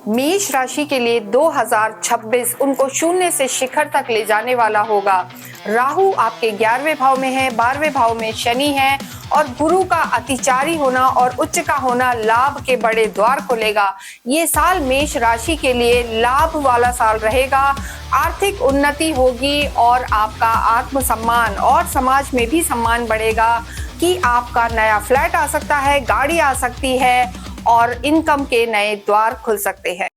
मेष राशि के लिए 2026 उनको शून्य से शिखर तक ले जाने वाला होगा। राहु आपके 11वें भाव में है, 12वें भाव में शनि है और गुरु का अतिचारी होना और उच्च का होना लाभ के बड़े द्वार खोलेगा। ये साल मेष राशि के लिए लाभ वाला साल रहेगा। आर्थिक उन्नति होगी और आपका आत्मसम्मान और समाज में भी सम्मान बढ़ेगा कि आपका नया फ्लैट आ सकता है, गाड़ी आ सकती है और इनकम के नए द्वार खुल सकते हैं।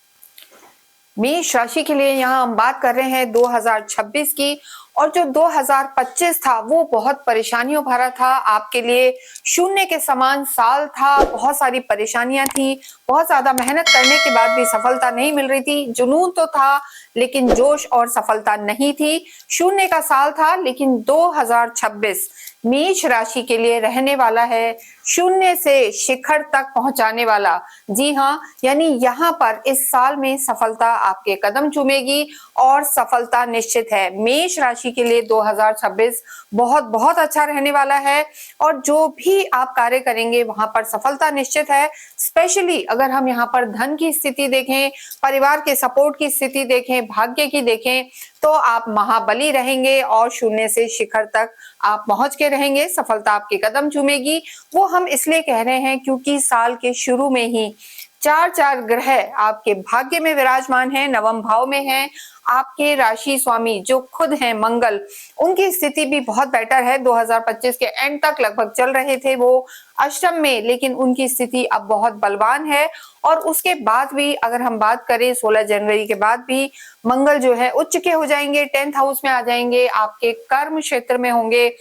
मेष राशि के लिए यहाँ हम बात कर रहे हैं 2026 की, और जो 2025 था वो बहुत परेशानियों भरा था आपके लिए। शून्य के समान साल था, बहुत सारी परेशानियां थी, बहुत ज्यादा मेहनत करने के बाद भी सफलता नहीं मिल रही थी। जुनून तो था लेकिन जोश और सफलता नहीं थी। शून्य का साल था, लेकिन 2026 मेष राशि के लिए रहने वाला है शून्य से शिखर तक पहुंचाने वाला। जी हाँ, यानी यहाँ पर इस साल में सफलता आपके कदम चूमेगी और सफलता निश्चित है। मेष राशि के लिए 2026 बहुत बहुत अच्छा रहने वाला है और जो भी आप कार्य करेंगे वहां पर सफलता निश्चित है। स्पेशली अगर हम यहाँ पर धन की स्थिति देखें, परिवार के सपोर्ट की स्थिति देखें, भाग्य की देखें, तो आप महाबली रहेंगे और शून्य से शिखर तक आप पहुंच के रहेंगे। सफलता आपके कदम चूमेगी। वो हम इसलिए कह रहे हैं क्योंकि साल के शुरू में ही चार ग्रह आपके भाग्य में विराजमान हैं, नवम भाव में हैं। आपके राशि स्वामी जो खुद हैं मंगल, उनकी स्थिति भी बहुत बेटर है। 2025 के एंड तक लगभग चल रहे थे वो अष्टम में, लेकिन उनकी स्थिति अब बहुत बलवान है। और उसके बाद भी अगर हम बात करें 16 जनवरी के बाद भी मंगल जो है उच्च के हो जाएंगे, 10th हाउस में आ जाएंगे, आपके कर्म क्षेत्र में होंगे।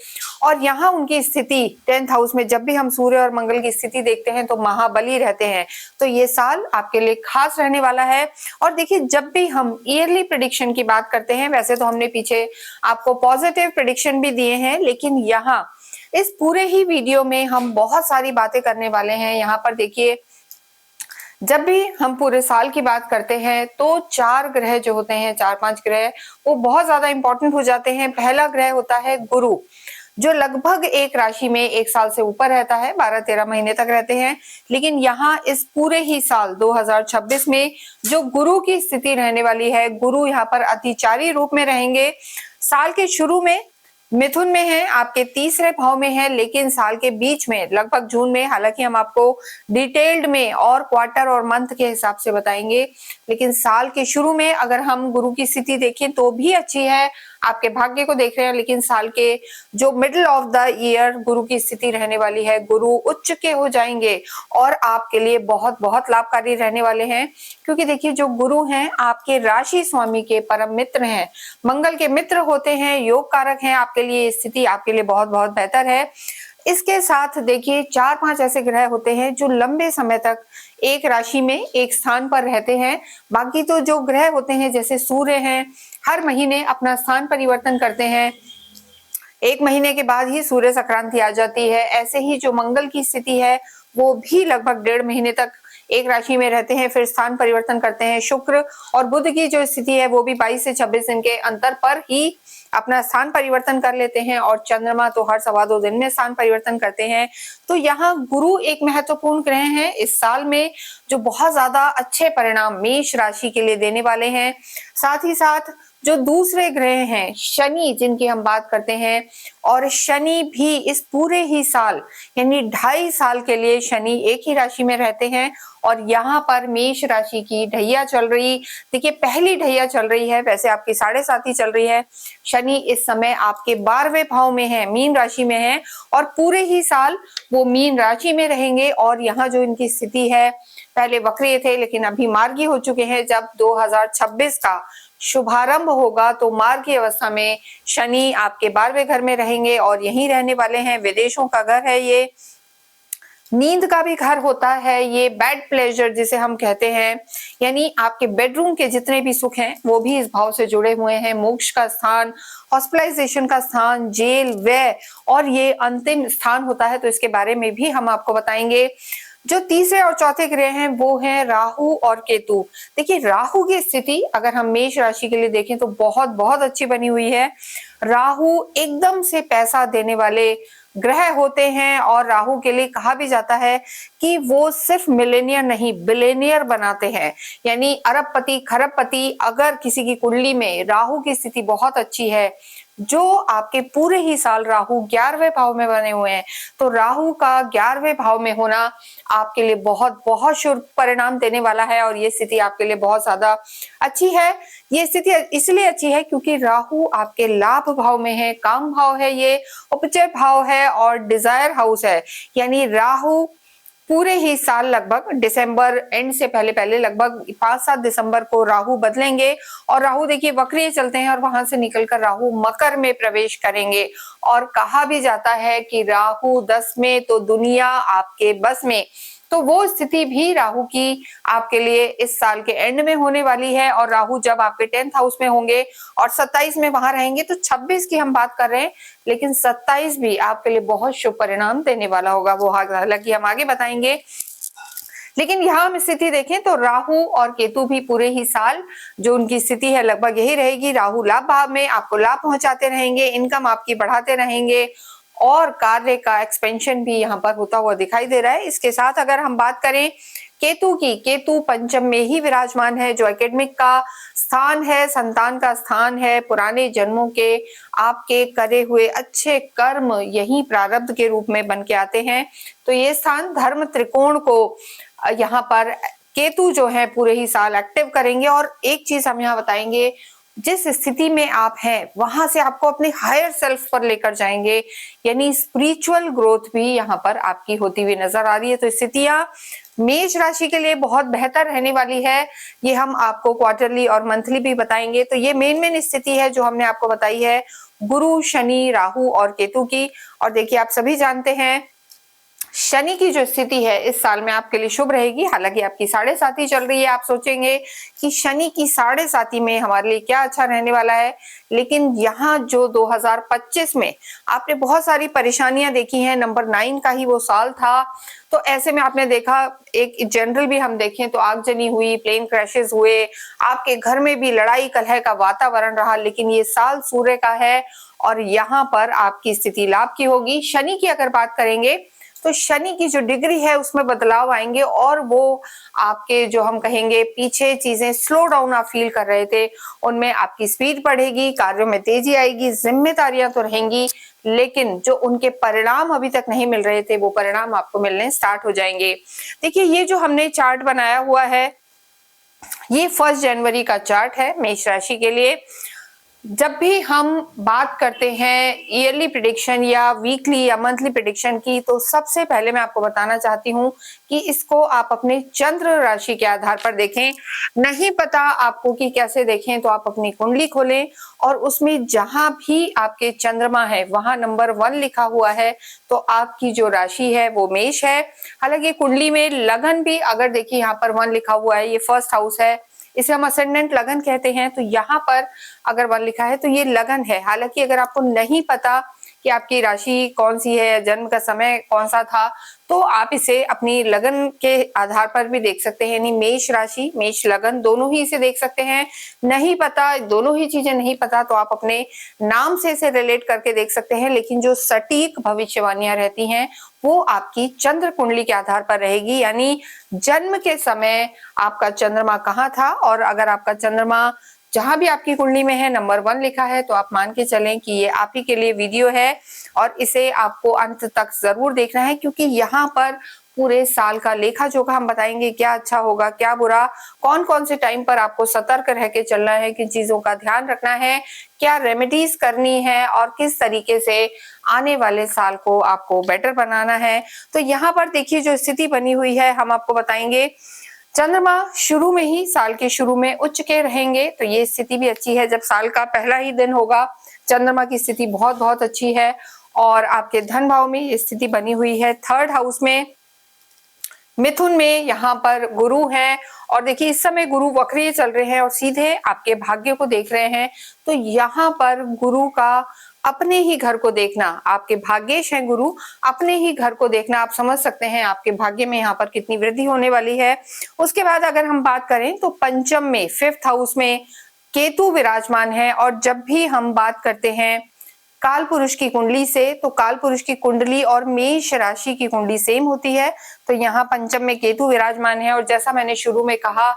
और यहाँ उनकी स्थिति 10th हाउस में, जब भी हम सूर्य और मंगल की स्थिति देखते हैं तो महाबली रहते हैं। तो ये साल आपके लिए खास रहने वाला है। और देखिए, जब भी हम ईयरली प्रेडिक्शन की बात करते हैं, वैसे तो हमने पीछे आपको पॉजिटिव प्रेडिक्शन भी दिए हैं, लेकिन यहाँ इस पूरे ही वीडियो में हम बहुत सारी बातें करने वाले हैं। यहाँ पर देखिए, जब भी हम पूरे साल की बात करते हैं तो 4 ग्रह जो होते हैं, 4-5 ग्रह, वो बहुत ज्यादा इंपॉर्टेंट हो जाते हैं। पहला ग्रह होता है गुरु, जो लगभग एक राशि में 1 साल से ऊपर रहता है, 12-13 महीने तक रहते हैं। लेकिन यहाँ इस पूरे ही साल 2026 में जो गुरु की स्थिति रहने वाली है, गुरु यहाँ पर अतिचारी रूप में रहेंगे। साल के शुरू में मिथुन में है, आपके तीसरे भाव में है, लेकिन साल के बीच में लगभग जून में, हालांकि हम आपको डिटेल्ड में और क्वार्टर और मंथ के हिसाब से बताएंगे, लेकिन साल के शुरू में अगर हम गुरु की स्थिति देखें तो भी अच्छी है। आपके भाग्य को देख रहे हैं, लेकिन साल के जो मिडिल ऑफ द ईयर गुरु की स्थिति रहने वाली है, गुरु उच्च के हो जाएंगे और आपके लिए बहुत बहुत लाभकारी रहने वाले हैं। क्योंकि देखिए, जो गुरु हैं आपके राशि स्वामी के परम मित्र हैं, मंगल के मित्र होते हैं, योग कारक हैं। आपके लिए स्थिति आपके लिए बहुत बहुत बेहतर है। इसके साथ देखिए, 4-5 ऐसे ग्रह होते हैं जो लंबे समय तक एक राशि में एक स्थान पर रहते हैं। बाकी तो जो ग्रह होते हैं, जैसे सूर्य हैं, हर महीने अपना स्थान परिवर्तन करते हैं। 1 महीने के बाद ही सूर्य संक्रांति आ जाती है। ऐसे ही जो मंगल की स्थिति है वो भी लगभग 1.5 महीने तक एक राशि में रहते हैं, फिर स्थान परिवर्तन करते हैं। शुक्र और बुध की जो स्थिति है वो भी 22 से 26 दिन के अंतर पर ही अपना स्थान परिवर्तन कर लेते हैं, और चंद्रमा तो हर 2.25 दिन में स्थान परिवर्तन करते हैं। तो यहाँ गुरु एक महत्वपूर्ण ग्रह हैं इस साल में, जो बहुत ज्यादा अच्छे परिणाम मेष राशि के लिए देने वाले हैं। साथ ही साथ जो दूसरे ग्रह हैं शनि, जिनकी हम बात करते हैं, और शनि भी इस पूरे ही साल यानी 2.5 साल के लिए शनि एक ही राशि में रहते हैं। और यहाँ पर मेष राशि की ढैया चल रही, देखिए पहली ढैया चल रही है, वैसे आपकी 7.5 ही चल रही है। शनि इस समय आपके 12वें भाव में है, मीन राशि में है, और पूरे ही साल वो मीन राशि में रहेंगे। और यहाँ जो इनकी स्थिति है, पहले वक्रीय थे लेकिन अभी मार्गी हो चुके हैं। जब 2026 का शुभारंभ होगा तो मार्गी अवस्था में शनि आपके 12वें घर में रहेंगे और यहीं रहने वाले हैं। विदेशों का घर है ये, नींद का भी घर होता है ये, बेड प्लेजर जिसे हम कहते हैं, यानी आपके बेडरूम के जितने भी सुख हैं वो भी इस भाव से जुड़े हुए हैं। मोक्ष का स्थान, हॉस्पिटलाइजेशन का स्थान, जेल, व्यय, और ये अंतिम स्थान होता है, तो इसके बारे में भी हम आपको बताएंगे। जो तीसरे और चौथे ग्रह हैं वो हैं राहु और केतु। देखिए, राहु की स्थिति अगर हम मेष राशि के लिए देखें तो बहुत बहुत अच्छी बनी हुई है। राहु एकदम से पैसा देने वाले ग्रह होते हैं और राहु के लिए कहा भी जाता है कि वो सिर्फ मिलेनियर नहीं बिलेनियर बनाते हैं, यानी अरबपति खरबपति। अगर किसी की कुंडली में राहु की स्थिति बहुत अच्छी है, जो आपके पूरे ही साल राहु 11वें भाव में बने हुए हैं, तो राहु का 11वें भाव में होना आपके लिए बहुत बहुत शुभ परिणाम देने वाला है और ये स्थिति आपके लिए बहुत ज्यादा अच्छी है। ये स्थिति इसलिए अच्छी है क्योंकि राहु आपके लाभ भाव में है, काम भाव है, ये उपचय भाव है और डिजायर हाउस है। यानी राहु पूरे ही साल लगभग दिसंबर एंड से पहले पहले लगभग 5-7 दिसंबर को राहु बदलेंगे और राहु देखिए वक्रीय चलते हैं और वहां से निकलकर राहु मकर में प्रवेश करेंगे। और कहा भी जाता है कि राहु 10 में तो दुनिया आपके बस में। तो वो स्थिति भी राहु की आपके लिए इस साल के एंड में होने वाली है। और राहु जब आपके 10th हाउस में होंगे और 27 में वहां रहेंगे, तो 26 की हम बात कर रहे हैं, लेकिन 27 भी आपके लिए बहुत शुभ परिणाम देने वाला होगा। वो हालांकि हम आगे बताएंगे, लेकिन यहाँ हम स्थिति देखें तो राहु और केतु भी पूरे ही साल जो उनकी स्थिति है लगभग यही रहेगी। राहु लाभ भाव में आपको लाभ पहुंचाते रहेंगे, इनकम आपकी बढ़ाते रहेंगे और कार्य का एक्सपेंशन भी यहाँ पर होता हुआ दिखाई दे रहा है। इसके साथ अगर हम बात करें केतु की, केतु पंचम में ही विराजमान है, जो एकेडमिक का स्थान है, संतान का स्थान है, पुराने जन्मों के आपके करे हुए अच्छे कर्म यही प्रारब्ध के रूप में बन के आते हैं। तो ये स्थान धर्म त्रिकोण को यहाँ पर केतु जो है पूरे ही साल एक्टिव करेंगे। और एक चीज हम यहाँ बताएंगे, जिस स्थिति में आप हैं वहां से आपको अपने हायर सेल्फ पर लेकर जाएंगे, यानी स्पिरिचुअल ग्रोथ भी यहाँ पर आपकी होती हुई नजर आ रही है। तो स्थितियां मेष राशि के लिए बहुत बेहतर रहने वाली है। ये हम आपको क्वार्टरली और मंथली भी बताएंगे। तो ये मेन स्थिति है जो हमने आपको बताई है गुरु शनि राहु और केतु की। और देखिए आप सभी जानते हैं शनि की जो स्थिति है इस साल में आपके लिए शुभ रहेगी। हालांकि आपकी 7.5 चल रही है, आप सोचेंगे कि शनि की 7.5 में हमारे लिए क्या अच्छा रहने वाला है, लेकिन यहाँ जो 2025 में आपने बहुत सारी परेशानियां देखी हैं, नंबर 9 का ही वो साल था। तो ऐसे में आपने देखा, एक जनरल भी हम देखें तो आगजनी हुई, प्लेन क्रैशेस हुए, आपके घर में भी लड़ाई कलह का वातावरण रहा। लेकिन ये साल सूर्य का है और यहाँ पर आपकी स्थिति लाभ की होगी। शनि की अगर बात करेंगे तो शनि की जो डिग्री है उसमें बदलाव आएंगे और वो आपके जो हम कहेंगे पीछे चीजें स्लो डाउन आप फील कर रहे थे, उनमें आपकी स्पीड बढ़ेगी, कार्यों में तेजी आएगी, जिम्मेदारियां तो रहेंगी, लेकिन जो उनके परिणाम अभी तक नहीं मिल रहे थे वो परिणाम आपको मिलने स्टार्ट हो जाएंगे। देखिए ये जो हमने चार्ट बनाया हुआ है ये 1 जनवरी का चार्ट है मेष राशि के लिए। जब भी हम बात करते हैं ईयरली प्रिडिक्शन या वीकली या मंथली प्रिडिक्शन की, तो सबसे पहले मैं आपको बताना चाहती हूँ कि इसको आप अपने चंद्र राशि के आधार पर देखें। नहीं पता आपको कि कैसे देखें, तो आप अपनी कुंडली खोलें और उसमें जहां भी आपके चंद्रमा है वहां नंबर 1 लिखा हुआ है, तो आपकी जो राशि है वो मेष है। हालांकि कुंडली में लगन भी अगर देखिए यहाँ पर 1 लिखा हुआ है, ये 1st हाउस है, इसे हम असेंडेंट लगन कहते हैं। तो यहाँ पर अगर 1 लिखा है तो ये लगन है। हालांकि अगर आपको नहीं पता कि आपकी राशि कौन सी है, जन्म का समय कौन सा था, तो आप इसे अपनी लगन के आधार पर भी देख सकते हैं, यानी मेष राशि मेष लगन दोनों ही इसे देख सकते हैं। नहीं पता, दोनों ही चीजें नहीं पता, तो आप अपने नाम से इसे रिलेट करके देख सकते हैं। लेकिन जो सटीक भविष्यवाणियां रहती हैं वो आपकी चंद्र कुंडली के आधार पर रहेगी, यानी जन्म के समय आपका चंद्रमा कहाँ था। और अगर आपका चंद्रमा जहां भी आपकी कुंडली में है नंबर 1 लिखा है, तो आप मान के चलें कि ये आप ही के लिए वीडियो है और इसे आपको अंत तक जरूर देखना है, क्योंकि यहाँ पर पूरे साल का लेखा जोखा हम बताएंगे, क्या अच्छा होगा क्या बुरा, कौन कौन से टाइम पर आपको सतर्क रह के चलना है, किन चीजों का ध्यान रखना है, क्या रेमेडीज करनी है और किस तरीके से आने वाले साल को आपको बेटर बनाना है। तो यहाँ पर देखिए जो स्थिति बनी हुई है हम आपको बताएंगे। चंद्रमा शुरू में ही साल के शुरू में उच्च के रहेंगे, तो ये स्थिति भी अच्छी है। जब साल का पहला ही दिन होगा चंद्रमा की स्थिति बहुत बहुत अच्छी है। और आपके धन भाव में ये स्थिति बनी हुई है, 3rd हाउस में मिथुन में यहाँ पर गुरु हैं। और देखिए इस समय गुरु वक्रीय चल रहे हैं और सीधे आपके भाग्य को देख रहे हैं। तो यहाँ पर गुरु का अपने ही घर को देखना, आपके भाग्येश हैं गुरु, अपने ही घर को देखना, आप समझ सकते हैं आपके भाग्य में यहाँ पर कितनी वृद्धि होने वाली है। उसके बाद अगर हम बात करें तो पंचम में 5th हाउस में केतु विराजमान है। और जब भी हम बात करते हैं काल पुरुष की कुंडली से, तो काल पुरुष की कुंडली और मेष राशि की कुंडली सेम होती है। तो यहाँ पंचम में केतु विराजमान है और जैसा मैंने शुरू में कहा,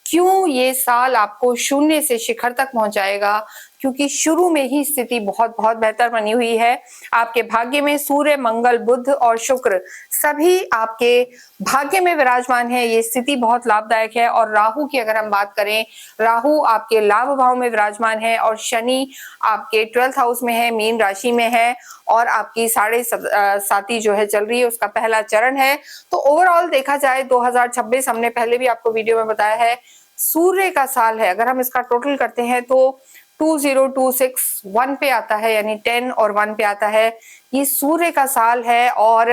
क्यों ये साल आपको शून्य से शिखर तक पहुंचाएगा, क्योंकि शुरू में ही स्थिति बहुत बहुत बेहतर बनी हुई है। आपके भाग्य में सूर्य, मंगल, बुध और शुक्र सभी आपके भाग्य में विराजमान है। ये स्थिति बहुत लाभदायक है। और राहु की अगर हम बात करें, राहु आपके लाभ भाव में विराजमान है और शनि आपके 12th हाउस में है, मीन राशि में है और आपकी 7.5 जो है चल रही है, उसका पहला चरण है। तो ओवरऑल देखा जाए 2026, हमने पहले भी आपको वीडियो में बताया है, सूर्य का साल है। अगर हम इसका टोटल करते हैं तो 2026 1 पे आता है, यानी 10 और 1 पे आता है। ये सूर्य का साल है और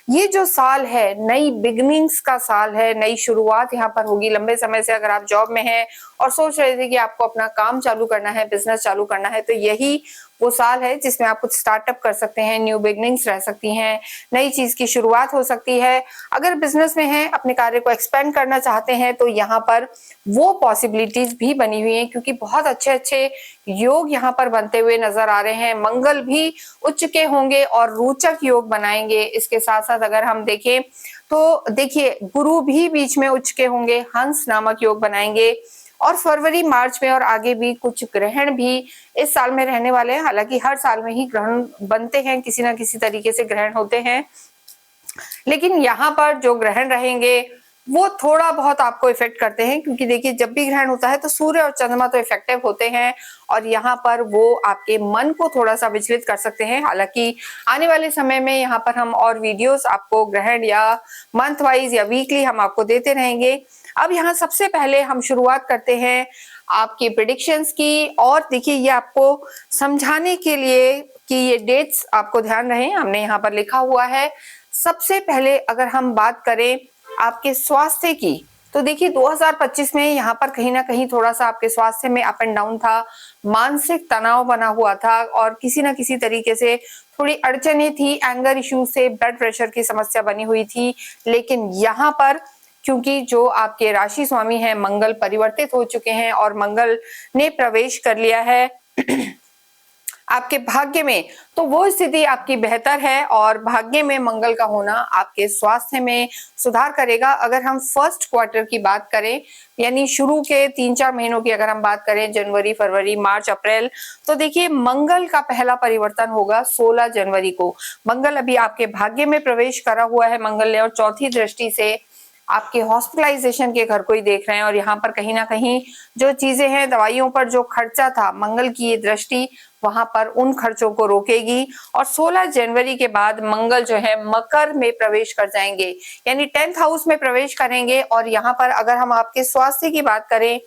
ये जो साल है नई बिगनिंग्स का साल है, नई शुरुआत यहाँ पर होगी। लंबे समय से अगर आप जॉब में हैं और सोच रहे थे कि आपको अपना काम चालू करना है, बिजनेस चालू करना है, तो यही वो साल है जिसमें आप कुछ स्टार्टअप कर सकते हैं, न्यू बिगनिंग्स रह सकती हैं, नई चीज की शुरुआत हो सकती है। अगर बिजनेस में हैं, अपने कार्य को एक्सपेंड करना चाहते हैं, तो यहाँ पर वो पॉसिबिलिटीज भी बनी हुई हैं, क्योंकि बहुत अच्छे अच्छे योग यहाँ पर बनते हुए नजर आ रहे हैं। मंगल भी उच्च के होंगे और रोचक योग बनाएंगे। इसके साथ साथ अगर हम देखें तो देखिए गुरु भी बीच में उच्च के होंगे, हंस नामक योग बनाएंगे। और फरवरी मार्च में और आगे भी कुछ ग्रहण भी इस साल में रहने वाले हैं। हालांकि हर साल में ही ग्रहण बनते हैं, किसी ना किसी तरीके से ग्रहण होते हैं, लेकिन यहाँ पर जो ग्रहण रहेंगे वो थोड़ा बहुत आपको इफेक्ट करते हैं, क्योंकि देखिए जब भी ग्रहण होता है तो सूर्य और चंद्रमा तो इफेक्टिव होते हैं और यहाँ पर वो आपके मन को थोड़ा सा विचलित कर सकते हैं। हालांकि आने वाले समय में यहाँ पर हम और वीडियोस आपको ग्रहण या मंथ वाइज या वीकली हम आपको देते रहेंगे। अब यहाँ सबसे पहले हम शुरुआत करते हैं आपके प्रेडिक्शंस की। और देखिए ये आपको समझाने के लिए कि ये डेट्स आपको ध्यान रहे, हमने यहाँ पर लिखा हुआ है। सबसे पहले अगर हम बात करें आपके स्वास्थ्य की, तो देखिए 2025 में यहाँ पर कहीं ना कहीं थोड़ा सा आपके स्वास्थ्य में अप एंड डाउन था, मानसिक तनाव बना हुआ था और किसी ना किसी तरीके से थोड़ी अड़चने थी, एंगर इश्यू से ब्लड प्रेशर की समस्या बनी हुई थी। लेकिन यहाँ पर क्योंकि जो आपके राशि स्वामी हैं मंगल परिवर्तित हो चुके हैं और मंगल ने प्रवेश कर लिया है आपके भाग्य में, तो वो स्थिति आपकी बेहतर है और भाग्य में मंगल का होना आपके स्वास्थ्य में सुधार करेगा। अगर हम फर्स्ट क्वार्टर की बात करें, यानी शुरू के 3-4 महीनों की अगर हम बात करें, जनवरी, फरवरी, मार्च, अप्रैल, तो देखिए मंगल का पहला परिवर्तन होगा 16 जनवरी को। मंगल अभी आपके भाग्य में प्रवेश करा हुआ है मंगल ने, और चौथी दृष्टि से आपके हॉस्पिटलाइजेशन के घर को ही देख रहे हैं। और यहाँ पर कहीं ना कहीं जो चीजें हैं, दवाइयों पर जो खर्चा था, मंगल की ये दृष्टि वहां पर उन खर्चों को रोकेगी। और 16 जनवरी के बाद मंगल जो है मकर में प्रवेश कर जाएंगे, यानी 10th हाउस में प्रवेश करेंगे। और यहाँ पर अगर हम आपके स्वास्थ्य की बात करें,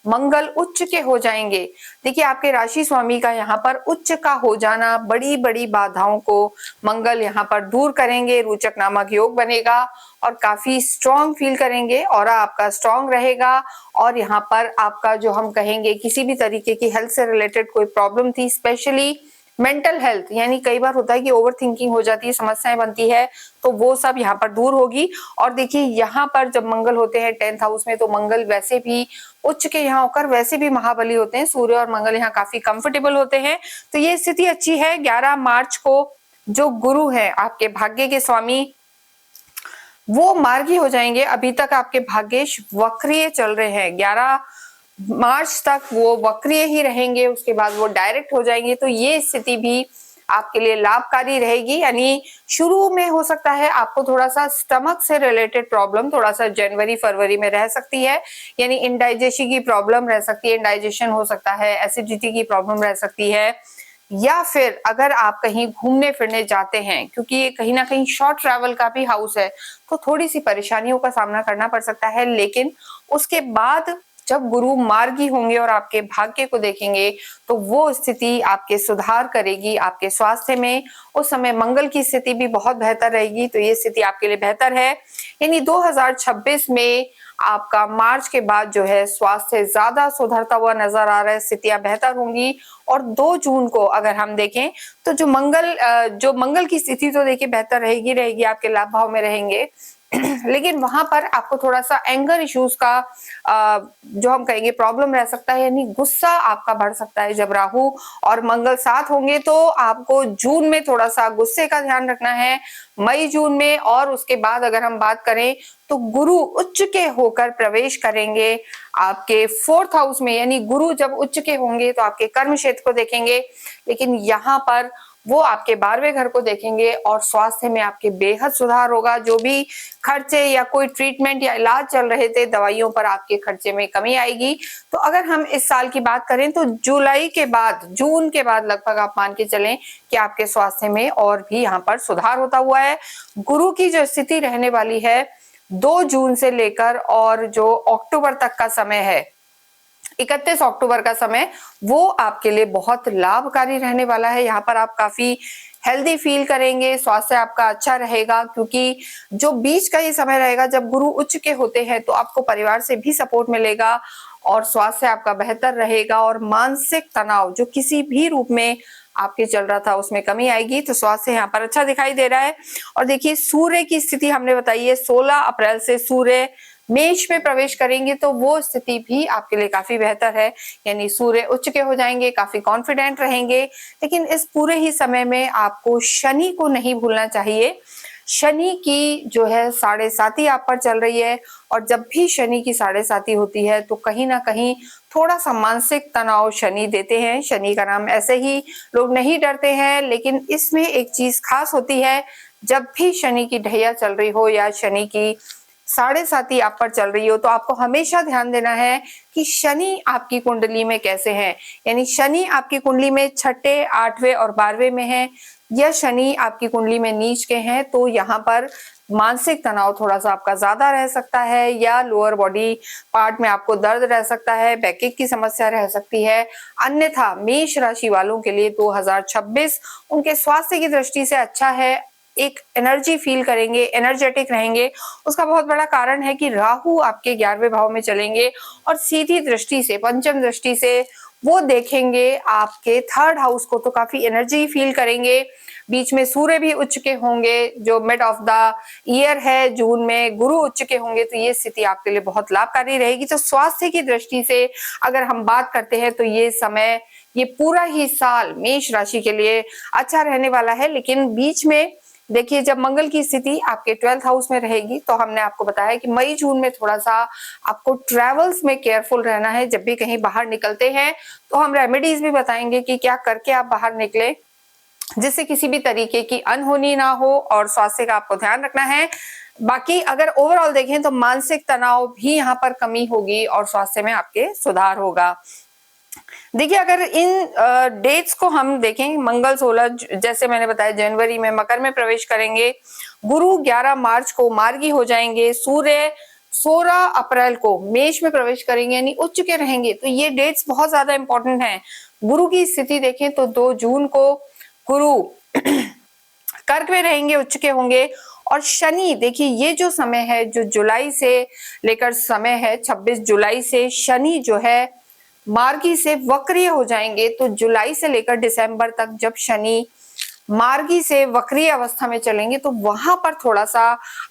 मंगल उच्च के हो जाएंगे। देखिए आपके राशि स्वामी का यहाँ पर उच्च का हो जाना बड़ी बड़ी बाधाओं को मंगल यहाँ पर दूर करेंगे। रोचक नामक योग बनेगा और काफी स्ट्रॉन्ग फील करेंगे, और आपका स्ट्रॉन्ग रहेगा। और यहाँ पर आपका जो हम कहेंगे किसी भी तरीके की हेल्थ से रिलेटेड कोई प्रॉब्लम थी, स्पेशली मेंटल हेल्थ, यानी कई बार होता है कि ओवर थिंकिंग हो जाती है, समस्याएं बनती है, तो वो सब यहाँ पर दूर होगी। और देखिए यहाँ पर जब मंगल होते हैं 10th हाउस में, तो मंगल वैसे भी उच्च के यहाँ होकर वैसे भी महाबली होते हैं। सूर्य और मंगल यहाँ काफी कंफर्टेबल होते हैं, तो ये स्थिति अच्छी है। 11 मार्च को जो गुरु है आपके भाग्य के स्वामी, वो मार्गी हो जाएंगे। अभी तक आपके भाग्येश वक्रीय चल रहे हैं, 11 मार्च तक वो वक्रीय ही रहेंगे, उसके बाद वो डायरेक्ट हो जाएंगे। तो ये स्थिति भी आपके लिए लाभकारी रहेगी। यानी शुरू में हो सकता है आपको थोड़ा सा स्टमक से रिलेटेड प्रॉब्लम थोड़ा सा जनवरी फरवरी में रह सकती है, यानी इंडाइजेशन की प्रॉब्लम रह सकती है, इंडाइजेशन हो सकता है, एसिडिटी की प्रॉब्लम रह सकती है। या फिर अगर आप कहीं घूमने फिरने जाते हैं, क्योंकि ये कहीं ना कहीं शॉर्ट ट्रैवल का भी हाउस है, तो थोड़ी सी परेशानियों का सामना करना पड़ सकता है। लेकिन उसके बाद जब गुरु मार्गी होंगे और आपके भाग्य को देखेंगे, तो वो स्थिति आपके सुधार करेगी आपके स्वास्थ्य में। उस समय मंगल की स्थिति भी बहुत बेहतर रहेगी, तो ये स्थिति आपके लिए बेहतर है। यानी 2026 में आपका मार्च के बाद जो है स्वास्थ्य ज्यादा सुधरता हुआ नजर आ रहा है, स्थितियां बेहतर होंगी। और 2 जून को अगर हम देखें तो जो मंगल की स्थिति तो देखिए बेहतर रहेगी आपके लाभ भाव में रहेंगे। लेकिन वहां पर आपको थोड़ा सा एंगर इश्यूज का जो हम कहेंगे प्रॉब्लम रह सकता है, यानी गुस्सा आपका बढ़ सकता है। जब राहु और मंगल साथ होंगे तो आपको जून में थोड़ा सा गुस्से का ध्यान रखना है, मई जून में। और उसके बाद अगर हम बात करें तो गुरु उच्च के होकर प्रवेश करेंगे आपके 4th हाउस में, यानी गुरु जब उच्च के होंगे तो आपके कर्म क्षेत्र को देखेंगे, लेकिन यहाँ पर वो आपके 12वें घर को देखेंगे और स्वास्थ्य में आपके बेहद सुधार होगा। जो भी खर्चे या कोई ट्रीटमेंट या इलाज चल रहे थे, दवाइयों पर आपके खर्चे में कमी आएगी। तो अगर हम इस साल की बात करें तो जुलाई के बाद, जून के बाद लगभग आप मान के चलें कि आपके स्वास्थ्य में और भी यहाँ पर सुधार होता हुआ है। गुरु की जो स्थिति रहने वाली है 2 जून से लेकर और जो अक्टूबर तक का समय है, 31 अक्टूबर का समय, वो आपके लिए बहुत लाभकारी रहने वाला है। यहाँ पर आप काफी हेल्दी फील करेंगे, स्वास्थ्य आपका अच्छा रहेगा, क्योंकि जो बीच का ये समय रहेगा जब गुरु उच्च के होते हैं तो आपको परिवार से भी सपोर्ट मिलेगा और स्वास्थ्य आपका बेहतर रहेगा और मानसिक तनाव जो किसी भी रूप में आपके चल रहा था उसमें कमी आएगी। तो स्वास्थ्य यहाँ पर अच्छा दिखाई दे रहा है। और देखिए सूर्य की स्थिति हमने बताई है, 16 अप्रैल से सूर्य मेष में प्रवेश करेंगे तो वो स्थिति भी आपके लिए काफी बेहतर है, यानी सूर्य उच्च के हो जाएंगे, काफी कॉन्फिडेंट रहेंगे। लेकिन इस पूरे ही समय में आपको शनि को नहीं भूलना चाहिए। शनि की जो है 7.5 आप पर चल रही है और जब भी शनि की 7.5 होती है तो कहीं ना कहीं थोड़ा सा मानसिक तनाव शनि देते हैं। शनि का नाम ऐसे ही लोग नहीं डरते हैं, लेकिन इसमें एक चीज खास होती है, जब भी शनि की ढैया चल रही हो या शनि की 7.5 आप पर चल रही हो तो आपको हमेशा ध्यान देना है कि शनि आपकी कुंडली में कैसे हैं। यानी शनि आपकी कुंडली में 6ठे, 8वें और 12वें में है, या शनि आपकी कुंडली में नीच के हैं तो यहाँ पर मानसिक तनाव थोड़ा सा आपका ज्यादा रह सकता है, या लोअर बॉडी पार्ट में आपको दर्द रह सकता है, बैकएक की समस्या रह सकती है। अन्यथा मेष राशि वालों के लिए 2026 उनके स्वास्थ्य की दृष्टि से अच्छा है। एक एनर्जी फील करेंगे, एनर्जेटिक रहेंगे। उसका बहुत बड़ा कारण है कि राहु आपके 11वें भाव में चलेंगे और सीधी दृष्टि से, पंचम दृष्टि से वो देखेंगे आपके 3rd हाउस को, तो काफी एनर्जी फील करेंगे। बीच में सूर्य भी उच्च के होंगे, जो मिड ऑफ द ईयर है जून में गुरु उच्च के होंगे, तो ये स्थिति आपके लिए बहुत लाभकारी रहेगी। तो स्वास्थ्य की दृष्टि से अगर हम बात करते हैं तो ये समय, ये पूरा ही साल मेष राशि के लिए अच्छा रहने वाला है। लेकिन बीच में देखिए जब मंगल की स्थिति आपके 12th हाउस में रहेगी तो हमने आपको बताया कि मई जून में थोड़ा सा आपको ट्रेवल्स में केयरफुल रहना है। जब भी कहीं बाहर निकलते हैं तो हम रेमेडीज भी बताएंगे कि क्या करके आप बाहर निकले जिससे किसी भी तरीके की अनहोनी ना हो, और स्वास्थ्य का आपको ध्यान रखना है। बाकी अगर ओवरऑल देखें तो मानसिक तनाव भी यहाँ पर कमी होगी और स्वास्थ्य में आपके सुधार होगा। देखिए अगर इन डेट्स को हम देखें, मंगल 16 जैसे मैंने बताया जनवरी में मकर में प्रवेश करेंगे, गुरु 11 मार्च को मार्गी हो जाएंगे, सूर्य 16 अप्रैल को मेष में प्रवेश करेंगे यानी उच्च के रहेंगे। तो ये डेट्स बहुत ज्यादा इंपॉर्टेंट हैं। गुरु की स्थिति देखें तो 2 जून को गुरु कर्क में रहेंगे, उच्च के होंगे। और शनि देखिए ये जो समय है, जो जुलाई से लेकर समय है 26 जुलाई से शनि जो है मार्गी से वक्रीय हो जाएंगे। तो जुलाई से लेकर दिसंबर तक जब शनि मार्गी से वक्रीय अवस्था में चलेंगे तो वहां पर थोड़ा सा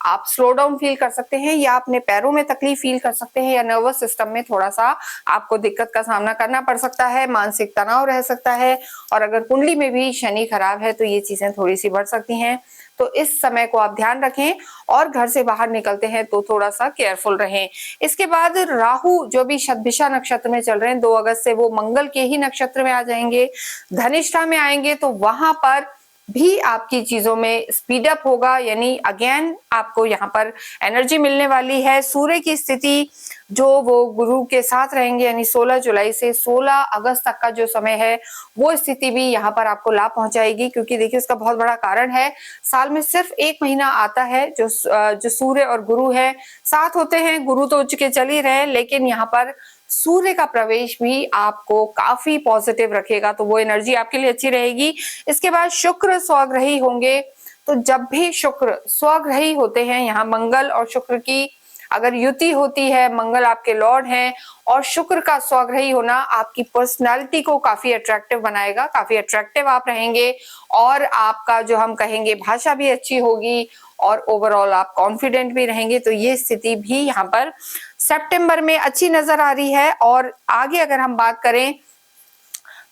आप स्लो डाउन फील कर सकते हैं, या अपने पैरों में तकलीफ फील कर सकते हैं, या नर्वस सिस्टम में थोड़ा सा आपको दिक्कत का सामना करना पड़ सकता है, मानसिक तनाव रह सकता है। और अगर कुंडली में भी शनि खराब है तो ये चीजें थोड़ी सी बढ़ सकती हैं। तो इस समय को आप ध्यान रखें और घर से बाहर निकलते हैं तो थोड़ा सा केयरफुल रहें। इसके बाद राहु जो भी शतभिषा नक्षत्र में चल रहे हैं 2 अगस्त से वो मंगल के ही नक्षत्र में आ जाएंगे, धनिष्ठा में आएंगे, तो वहां पर भी आपकी चीजों में स्पीड अप होगा, यानी अगेन आपको यहाँ पर एनर्जी मिलने वाली है। सूर्य की स्थिति जो वो गुरु के साथ रहेंगे यानी 16 जुलाई से 16 अगस्त तक का जो समय है वो स्थिति भी यहाँ पर आपको लाभ पहुंचाएगी, क्योंकि देखिए उसका बहुत बड़ा कारण है, साल में सिर्फ 1 महीना आता है जो सूर्य और गुरु है साथ होते हैं। गुरु तो उच्च के चल ही रहे, लेकिन यहाँ पर सूर्य का प्रवेश भी आपको काफी पॉजिटिव रखेगा, तो वो एनर्जी आपके लिए अच्छी रहेगी। इसके बाद शुक्र स्वग्रही होंगे, तो जब भी शुक्र स्वग्रही होते हैं, यहाँ मंगल और शुक्र की अगर युति होती है, मंगल आपके लॉर्ड हैं और शुक्र का स्वग्रही होना आपकी पर्सनालिटी को काफी अट्रैक्टिव बनाएगा, काफी अट्रैक्टिव आप रहेंगे और आपका जो हम कहेंगे भाषा भी अच्छी होगी और ओवरऑल आप कॉन्फिडेंट भी रहेंगे। तो ये स्थिति भी यहाँ पर सितंबर में अच्छी नजर आ रही है। और आगे अगर हम बात करें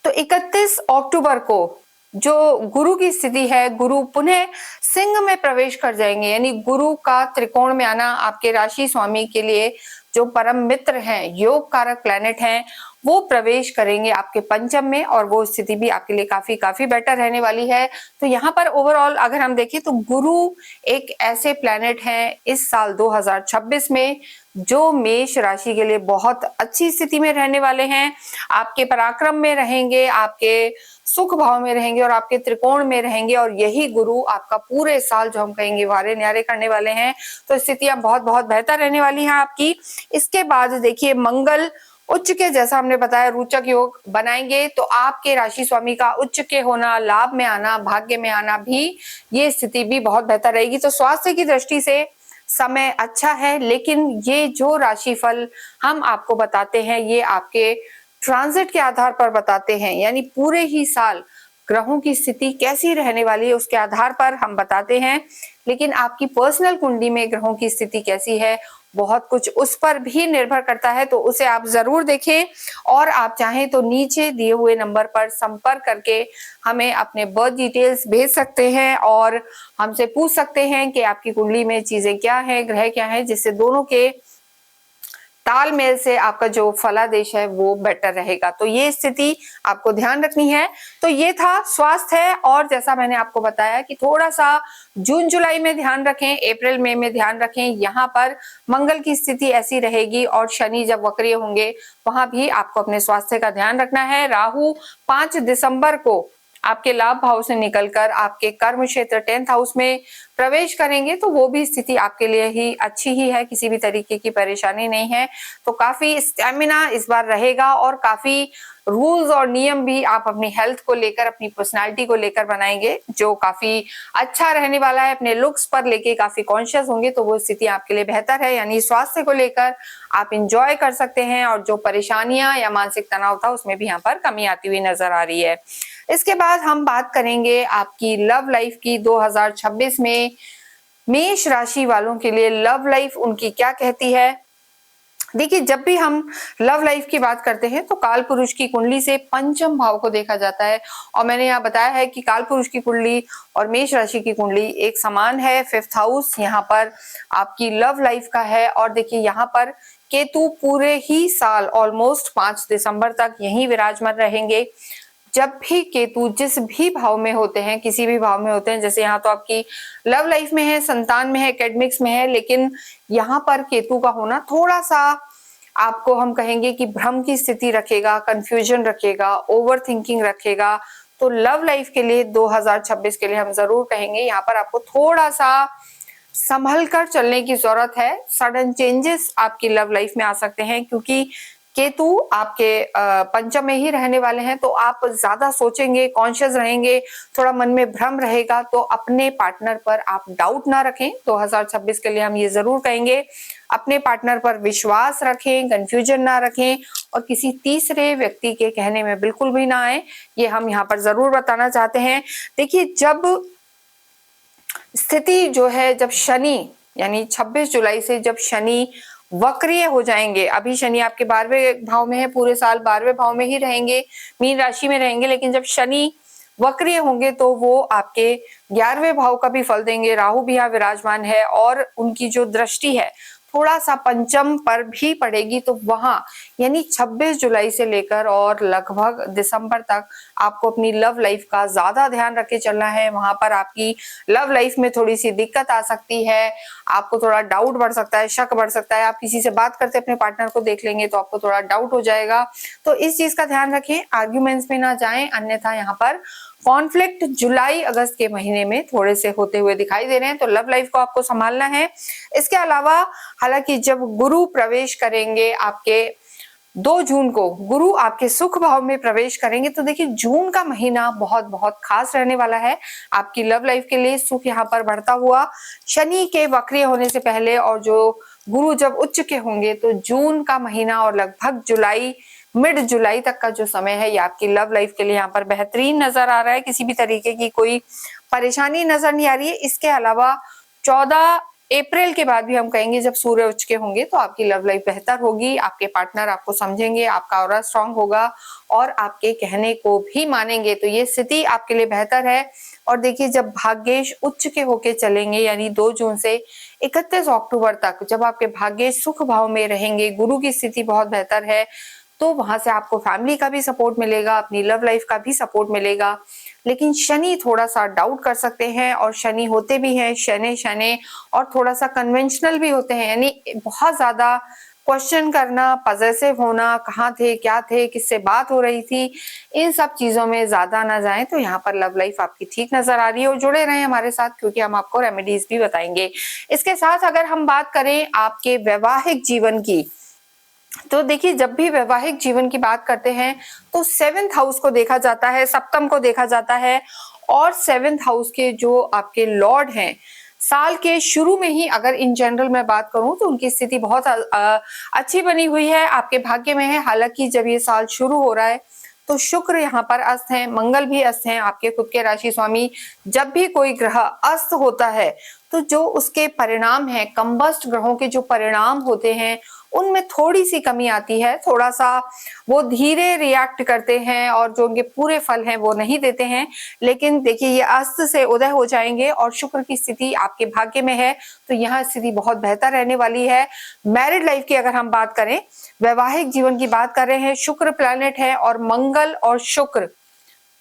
तो 31 अक्टूबर को जो गुरु की स्थिति है, गुरु पुनः सिंह में प्रवेश कर जाएंगे, यानी गुरु का त्रिकोण में आना आपके राशि स्वामी के लिए जो परम मित्र हैं, योग कारक प्लैनेट हैं, वो प्रवेश करेंगे आपके पंचम में और वो स्थिति भी आपके लिए काफी बेटर रहने वाली है। तो यहाँ पर ओवरऑल अगर हम देखें तो गुरु एक ऐसे प्लैनेट हैं इस साल 2026 में जो मेष राशि के लिए बहुत अच्छी स्थिति में रहने वाले हैं, आपके पराक्रम में रहेंगे, आपके सुख भाव में रहेंगे और आपके त्रिकोण में रहेंगे और यही गुरु आपका पूरे साल जो हम कहेंगे वारे न्यारे करने वाले हैं। तो स्थितियां बहुत बेहतर रहने वाली हैं आपकी। इसके बाद देखिए मंगल उच्च के, जैसा हमने बताया, रोचक योग बनाएंगे तो आपके राशि स्वामी का उच्च के होना, लाभ में आना, भाग्य में आना भी, ये स्थिति भी बहुत बेहतर रहेगी। तो स्वास्थ्य की दृष्टि से समय अच्छा है, लेकिन ये जो राशिफल हम आपको बताते हैं ये आपके ट्रांजिट के आधार पर बताते हैं, यानी पूरे ही साल ग्रहों की स्थिति कैसी रहने वाली है उसके आधार पर हम बताते हैं। लेकिन आपकी पर्सनल कुंडली में ग्रहों की स्थिति कैसी है, बहुत कुछ उस पर भी निर्भर करता है, तो उसे आप जरूर देखें। और आप चाहें तो नीचे दिए हुए नंबर पर संपर्क करके हमें अपने बर्थ डिटेल्स भेज सकते हैं और हमसे पूछ सकते हैं कि आपकी कुंडली में चीजें क्या हैं, ग्रह क्या हैं, जिससे दोनों के तालमेल से आपका जो फलादेश है वो बेटर रहेगा। तो ये स्थिति आपको ध्यान रखनी है। तो ये था स्वास्थ्य है। और जैसा मैंने आपको बताया कि थोड़ा सा जून जुलाई में ध्यान रखें, अप्रैल मई में ध्यान रखें, यहाँ पर मंगल की स्थिति ऐसी रहेगी और शनि जब वक्रीय होंगे वहां भी आपको अपने स्वास्थ्य का ध्यान रखना है। राहु 5 दिसंबर को आपके लाभ भाव से निकलकर आपके कर्म क्षेत्र 10th हाउस में प्रवेश करेंगे, तो वो भी स्थिति आपके लिए ही अच्छी ही है, किसी भी तरीके की परेशानी नहीं है। तो काफी स्टेमिना इस बार रहेगा और काफी रूल्स और नियम भी आप अपनी हेल्थ को लेकर, अपनी पर्सनालिटी को लेकर बनाएंगे, जो काफी अच्छा रहने वाला है। अपने लुक्स पर लेके काफी कॉन्शियस होंगे, तो वो स्थिति आपके लिए बेहतर है। यानी स्वास्थ्य को लेकर आप इंजॉय कर सकते हैं और जो परेशानियां या मानसिक तनाव था उसमें भी यहाँ पर कमी आती हुई नजर आ रही है। इसके बाद हम बात करेंगे आपकी लव लाइफ की। 2026 में मेष राशि वालों के लिए लव लाइफ उनकी क्या कहती है। देखिए, जब भी हम लव लाइफ की बात करते हैं तो काल पुरुष की कुंडली से पंचम भाव को देखा जाता है और मैंने यहाँ बताया है कि काल पुरुष की कुंडली और मेष राशि की कुंडली एक समान है। 5th हाउस यहाँ पर आपकी लव लाइफ का है और देखिए यहाँ पर केतु पूरे ही साल ऑलमोस्ट 5 दिसंबर तक यहीं विराजमान रहेंगे। जब भी केतु जिस भी भाव में होते हैं, किसी भी भाव में होते हैं, जैसे यहाँ तो आपकी लव लाइफ में है, संतान में है, एकेडमिक्स में है, लेकिन यहाँ पर केतु का होना थोड़ा सा आपको हम कहेंगे कि भ्रम की स्थिति रखेगा, कंफ्यूजन रखेगा, ओवर थिंकिंग रखेगा। तो लव लाइफ के लिए 2026 के लिए हम जरूर कहेंगे यहाँ पर आपको थोड़ा सा संभल कर चलने की जरूरत है। सडन चेंजेस आपकी लव लाइफ में आ सकते हैं क्योंकि केतु आपके पंचम में ही रहने वाले हैं, तो आप ज्यादा सोचेंगे, कॉन्शियस रहेंगे, थोड़ा मन में भ्रम रहेगा। तो अपने पार्टनर पर आप डाउट ना रखें। 2026 के लिए हम ये जरूर कहेंगे अपने पार्टनर पर विश्वास रखें, कंफ्यूजन ना रखें और किसी तीसरे व्यक्ति के कहने में बिल्कुल भी ना आए, ये हम यहाँ पर जरूर बताना चाहते हैं। देखिए, जब स्थिति जो है, जब शनि यानी 26 जुलाई से जब शनि वक्रीय हो जाएंगे, अभी शनि आपके 12वें भाव में है, पूरे साल 12वें भाव में ही रहेंगे, मीन राशि में रहेंगे, लेकिन जब शनि वक्रीय होंगे तो वो आपके 11वें भाव का भी फल देंगे। राहु भी यहाँ विराजमान है और उनकी जो दृष्टि है थोड़ा सा पंचम पर भी पड़ेगी, तो वहां यानी 26 जुलाई से लेकर और लगभग दिसंबर तक आपको अपनी लव लाइफ का ज्यादा ध्यान रख के चलना है। वहां पर आपकी लव लाइफ में थोड़ी सी दिक्कत आ सकती है, आपको थोड़ा डाउट बढ़ सकता है, शक बढ़ सकता है। आप किसी से बात करते अपने पार्टनर को देख लेंगे तो आपको थोड़ा डाउट हो जाएगा, तो इस चीज का ध्यान रखें, आर्ग्यूमेंट्स में ना जाएं, अन्यथा यहाँ पर कॉन्फ्लिक्ट जुलाई अगस्त के महीने में थोड़े से होते हुए दिखाई दे रहे हैं। तो लव लाइफ को आपको संभालना है। इसके अलावा हालांकि जब गुरु प्रवेश करेंगे आपके 2 जून को, गुरु आपके सुख भाव में प्रवेश करेंगे, तो देखिए जून का महीना बहुत बहुत खास रहने वाला है आपकी लव लाइफ के लिए। सुख यहाँ पर बढ़ता हुआ शनि के वक्रीय होने से पहले और जो गुरु जब उच्च के होंगे तो जून का महीना और लगभग जुलाई, मिड जुलाई तक का जो समय है ये आपकी लव लाइफ के लिए यहाँ पर बेहतरीन नजर आ रहा है। किसी भी तरीके की कोई परेशानी नजर नहीं आ रही है। इसके अलावा 14 अप्रैल के बाद भी हम कहेंगे जब सूर्य उच्च के होंगे तो आपकी लव लाइफ बेहतर होगी। आपके पार्टनर आपको समझेंगे, आपका ऑरा स्ट्रांग होगा और आपके कहने को भी मानेंगे, तो ये स्थिति आपके लिए बेहतर है। और देखिए जब भाग्येश उच्च के होके चलेंगे यानी 2 जून से 31 अक्टूबर तक जब आपके भाग्येश सुख भाव में रहेंगे, गुरु की स्थिति बहुत बेहतर है, तो वहां से आपको फैमिली का भी सपोर्ट मिलेगा, अपनी लव लाइफ का भी सपोर्ट मिलेगा। लेकिन शनि थोड़ा सा डाउट कर सकते हैं और शनि होते भी हैं शनि शनि और थोड़ा सा कन्वेंशनल भी होते हैं, यानी बहुत ज्यादा क्वेश्चन करना, पजेसिव होना, कहाँ थे, क्या थे, किससे बात हो रही थी, इन सब चीजों में ज्यादा ना जाएं। तो यहाँ पर लव लाइफ आपकी ठीक नजर आ रही है और जुड़े रहें हमारे साथ क्योंकि हम आपको रेमेडीज भी बताएंगे। इसके साथ अगर हम बात करें आपके वैवाहिक जीवन की, तो देखिए जब भी वैवाहिक जीवन की बात करते हैं तो 7th हाउस को देखा जाता है, सप्तम को देखा जाता है और 7th हाउस के जो आपके लॉर्ड हैं, साल के शुरू में ही अगर इन जनरल मैं बात करूं तो उनकी स्थिति बहुत अच्छी बनी हुई है, आपके भाग्य में है। हालांकि जब ये साल शुरू हो रहा है तो शुक्र यहाँ पर अस्त है, मंगल भी अस्त हैं, आपके खुद के राशि स्वामी। जब भी कोई ग्रह अस्त होता है तो जो उसके परिणाम है, कंबस्ट ग्रहों के जो परिणाम होते हैं उनमें थोड़ी सी कमी आती है, थोड़ा सा वो धीरे रिएक्ट करते हैं और जो उनके पूरे फल हैं वो नहीं देते हैं। लेकिन देखिए ये अस्त से उदय हो जाएंगे और शुक्र की स्थिति आपके भाग्य में है तो यहाँ स्थिति बहुत बेहतर रहने वाली है। मैरिड लाइफ की अगर हम बात करें, वैवाहिक जीवन की बात कर रहे हैं, शुक्र प्लैनेट है और मंगल और शुक्र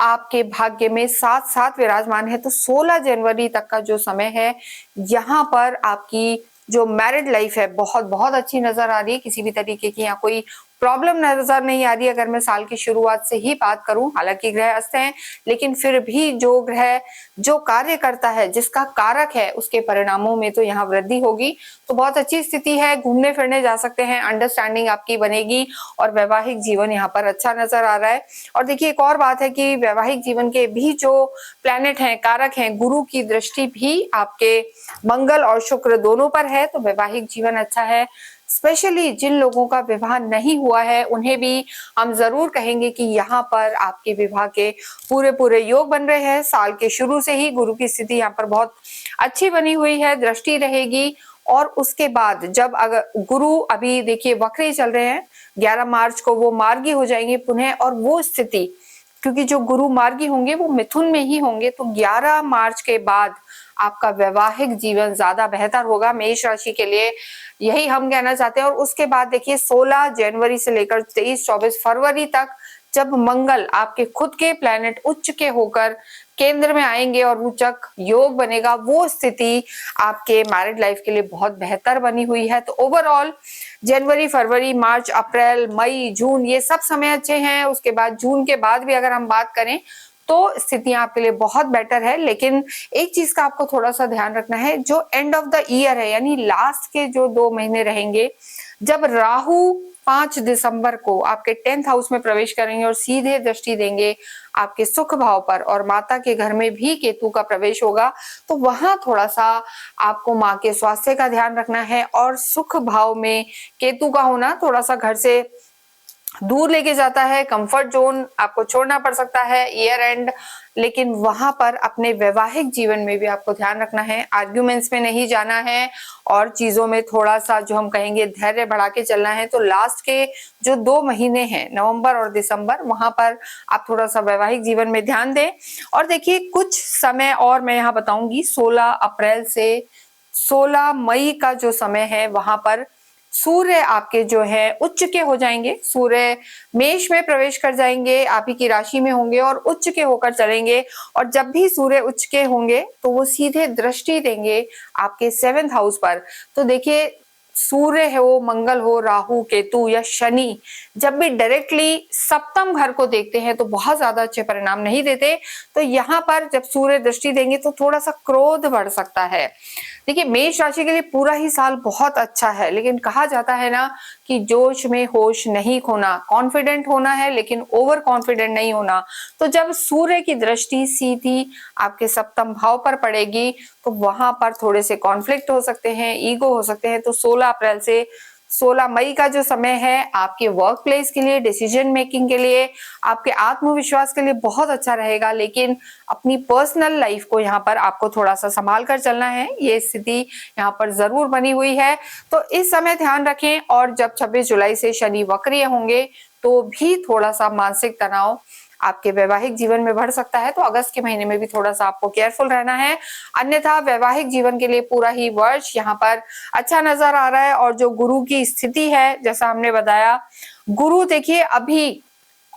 आपके भाग्य में साथ साथ विराजमान है। तो 16 जनवरी तक का जो समय है यहाँ पर आपकी जो मैरिड लाइफ है बहुत बहुत अच्छी नजर आ रही है। किसी भी तरीके की यहाँ कोई प्रॉब्लम नजर नहीं आ रही है अगर मैं साल की शुरुआत से ही बात करूं। हालांकि ग्रह अस्त हैं लेकिन फिर भी जो ग्रह जो कार्य करता है, जिसका कारक है, उसके परिणामों में तो यहाँ वृद्धि होगी। तो बहुत अच्छी स्थिति है, घूमने फिरने जा सकते हैं, अंडरस्टैंडिंग आपकी बनेगी और वैवाहिक जीवन यहाँ पर अच्छा नजर आ रहा है। और देखिए एक और बात है कि वैवाहिक जीवन के भी जो प्लैनेट हैं, कारक हैं, गुरु की दृष्टि भी आपके मंगल और शुक्र दोनों पर है, तो वैवाहिक जीवन अच्छा है। स्पेशली जिन लोगों का विवाह नहीं हुआ है उन्हें भी हम जरूर कहेंगे कि यहाँ पर आपके विवाह के पूरे पूरे योग बन रहे हैं। साल के शुरू से ही गुरु की स्थिति यहाँ पर बहुत अच्छी बनी हुई है, दृष्टि रहेगी। और उसके बाद जब अगर गुरु अभी देखिए वक्री चल रहे हैं, 11 मार्च को वो मार्गी हो जाएंगे पुनः, और वो स्थिति क्योंकि जो गुरु मार्गी होंगे वो मिथुन में ही होंगे, तो 11 मार्च के बाद आपका वैवाहिक जीवन ज्यादा बेहतर होगा मेष राशि के लिए, यही हम कहना चाहते हैं। और उसके बाद देखिए 16 जनवरी से लेकर 23-24 फरवरी तक जब मंगल आपके खुद के प्लैनेट उच्च के होकर केंद्र में आएंगे और रोचक योग बनेगा, वो स्थिति आपके मैरिड लाइफ के लिए बहुत बेहतर बनी हुई है। तो ओवरऑल जनवरी, फरवरी, मार्च, अप्रैल, मई, जून ये सब समय अच्छे हैं। उसके बाद जून के बाद भी अगर हम बात करें तो स्थितियां आपके लिए बहुत बेटर है। लेकिन एक चीज का आपको थोड़ा सा ध्यान रखना है, जो एंड ऑफ द ईयर है यानी लास्ट के जो 2 महीने रहेंगे, जब राहु 5 दिसंबर को आपके 10th हाउस में प्रवेश करेंगे और सीधे दृष्टि देंगे आपके सुख भाव पर, और माता के घर में भी केतु का प्रवेश होगा, तो वहां थोड़ा सा आपको माँ के स्वास्थ्य का ध्यान रखना है। और सुख भाव में केतु का होना थोड़ा सा घर से दूर लेके जाता है, कंफर्ट जोन आपको छोड़ना पड़ सकता है ईयर एंड। लेकिन वहां पर अपने वैवाहिक जीवन में भी आपको ध्यान रखना है, आर्ग्यूमेंट्स में नहीं जाना है और चीजों में थोड़ा सा जो हम कहेंगे धैर्य बढ़ा के चलना है। तो लास्ट के जो 2 महीने हैं नवंबर और दिसंबर, वहां पर आप थोड़ा सा वैवाहिक जीवन में ध्यान दें। और देखिए कुछ समय और मैं यहाँ बताऊंगी, 16 अप्रैल से 16 मई का जो समय है वहां पर सूर्य आपके जो है उच्च के हो जाएंगे, सूर्य मेष में प्रवेश कर जाएंगे, आप ही की राशि में होंगे और उच्च के होकर चलेंगे। और जब भी सूर्य उच्च के होंगे तो वो सीधे दृष्टि देंगे आपके 7th हाउस पर। तो देखिए सूर्य हो, मंगल हो, राहु, केतु या शनि जब भी डायरेक्टली सप्तम घर को देखते हैं तो बहुत ज्यादा अच्छे परिणाम नहीं देते। तो यहाँ पर जब सूर्य दृष्टि देंगे तो थोड़ा सा क्रोध बढ़ सकता है, देखिए मेष राशि के लिए पूरा ही साल बहुत अच्छा है, लेकिन कहा जाता है ना कि जोश में होश नहीं खोना, कॉन्फिडेंट होना है लेकिन ओवर कॉन्फिडेंट नहीं होना। तो जब सूर्य की दृष्टि सीधी आपके सप्तम भाव पर पड़ेगी तो वहां पर थोड़े से कॉन्फ्लिक्ट हो सकते हैं, ईगो हो सकते हैं। तो 16 अप्रैल से 16 मई का जो समय है आपके वर्क प्लेस के लिए, डिसीजन मेकिंग के लिए, आपके आत्मविश्वास के लिए बहुत अच्छा रहेगा, लेकिन अपनी पर्सनल लाइफ को यहाँ पर आपको थोड़ा सा संभाल कर चलना है। ये स्थिति यहाँ पर जरूर बनी हुई है, तो इस समय ध्यान रखें। और जब 26 जुलाई से शनि वक्रीय होंगे तो भी थोड़ा सा मानसिक तनाव आपके वैवाहिक जीवन में बढ़ सकता है, तो अगस्त के महीने में भी थोड़ा सा आपको केयरफुल रहना है। अन्यथा वैवाहिक जीवन के लिए पूरा ही वर्ष यहाँ पर अच्छा नजर आ रहा है। और जो गुरु की स्थिति है, जैसा हमने बताया, गुरु देखिए अभी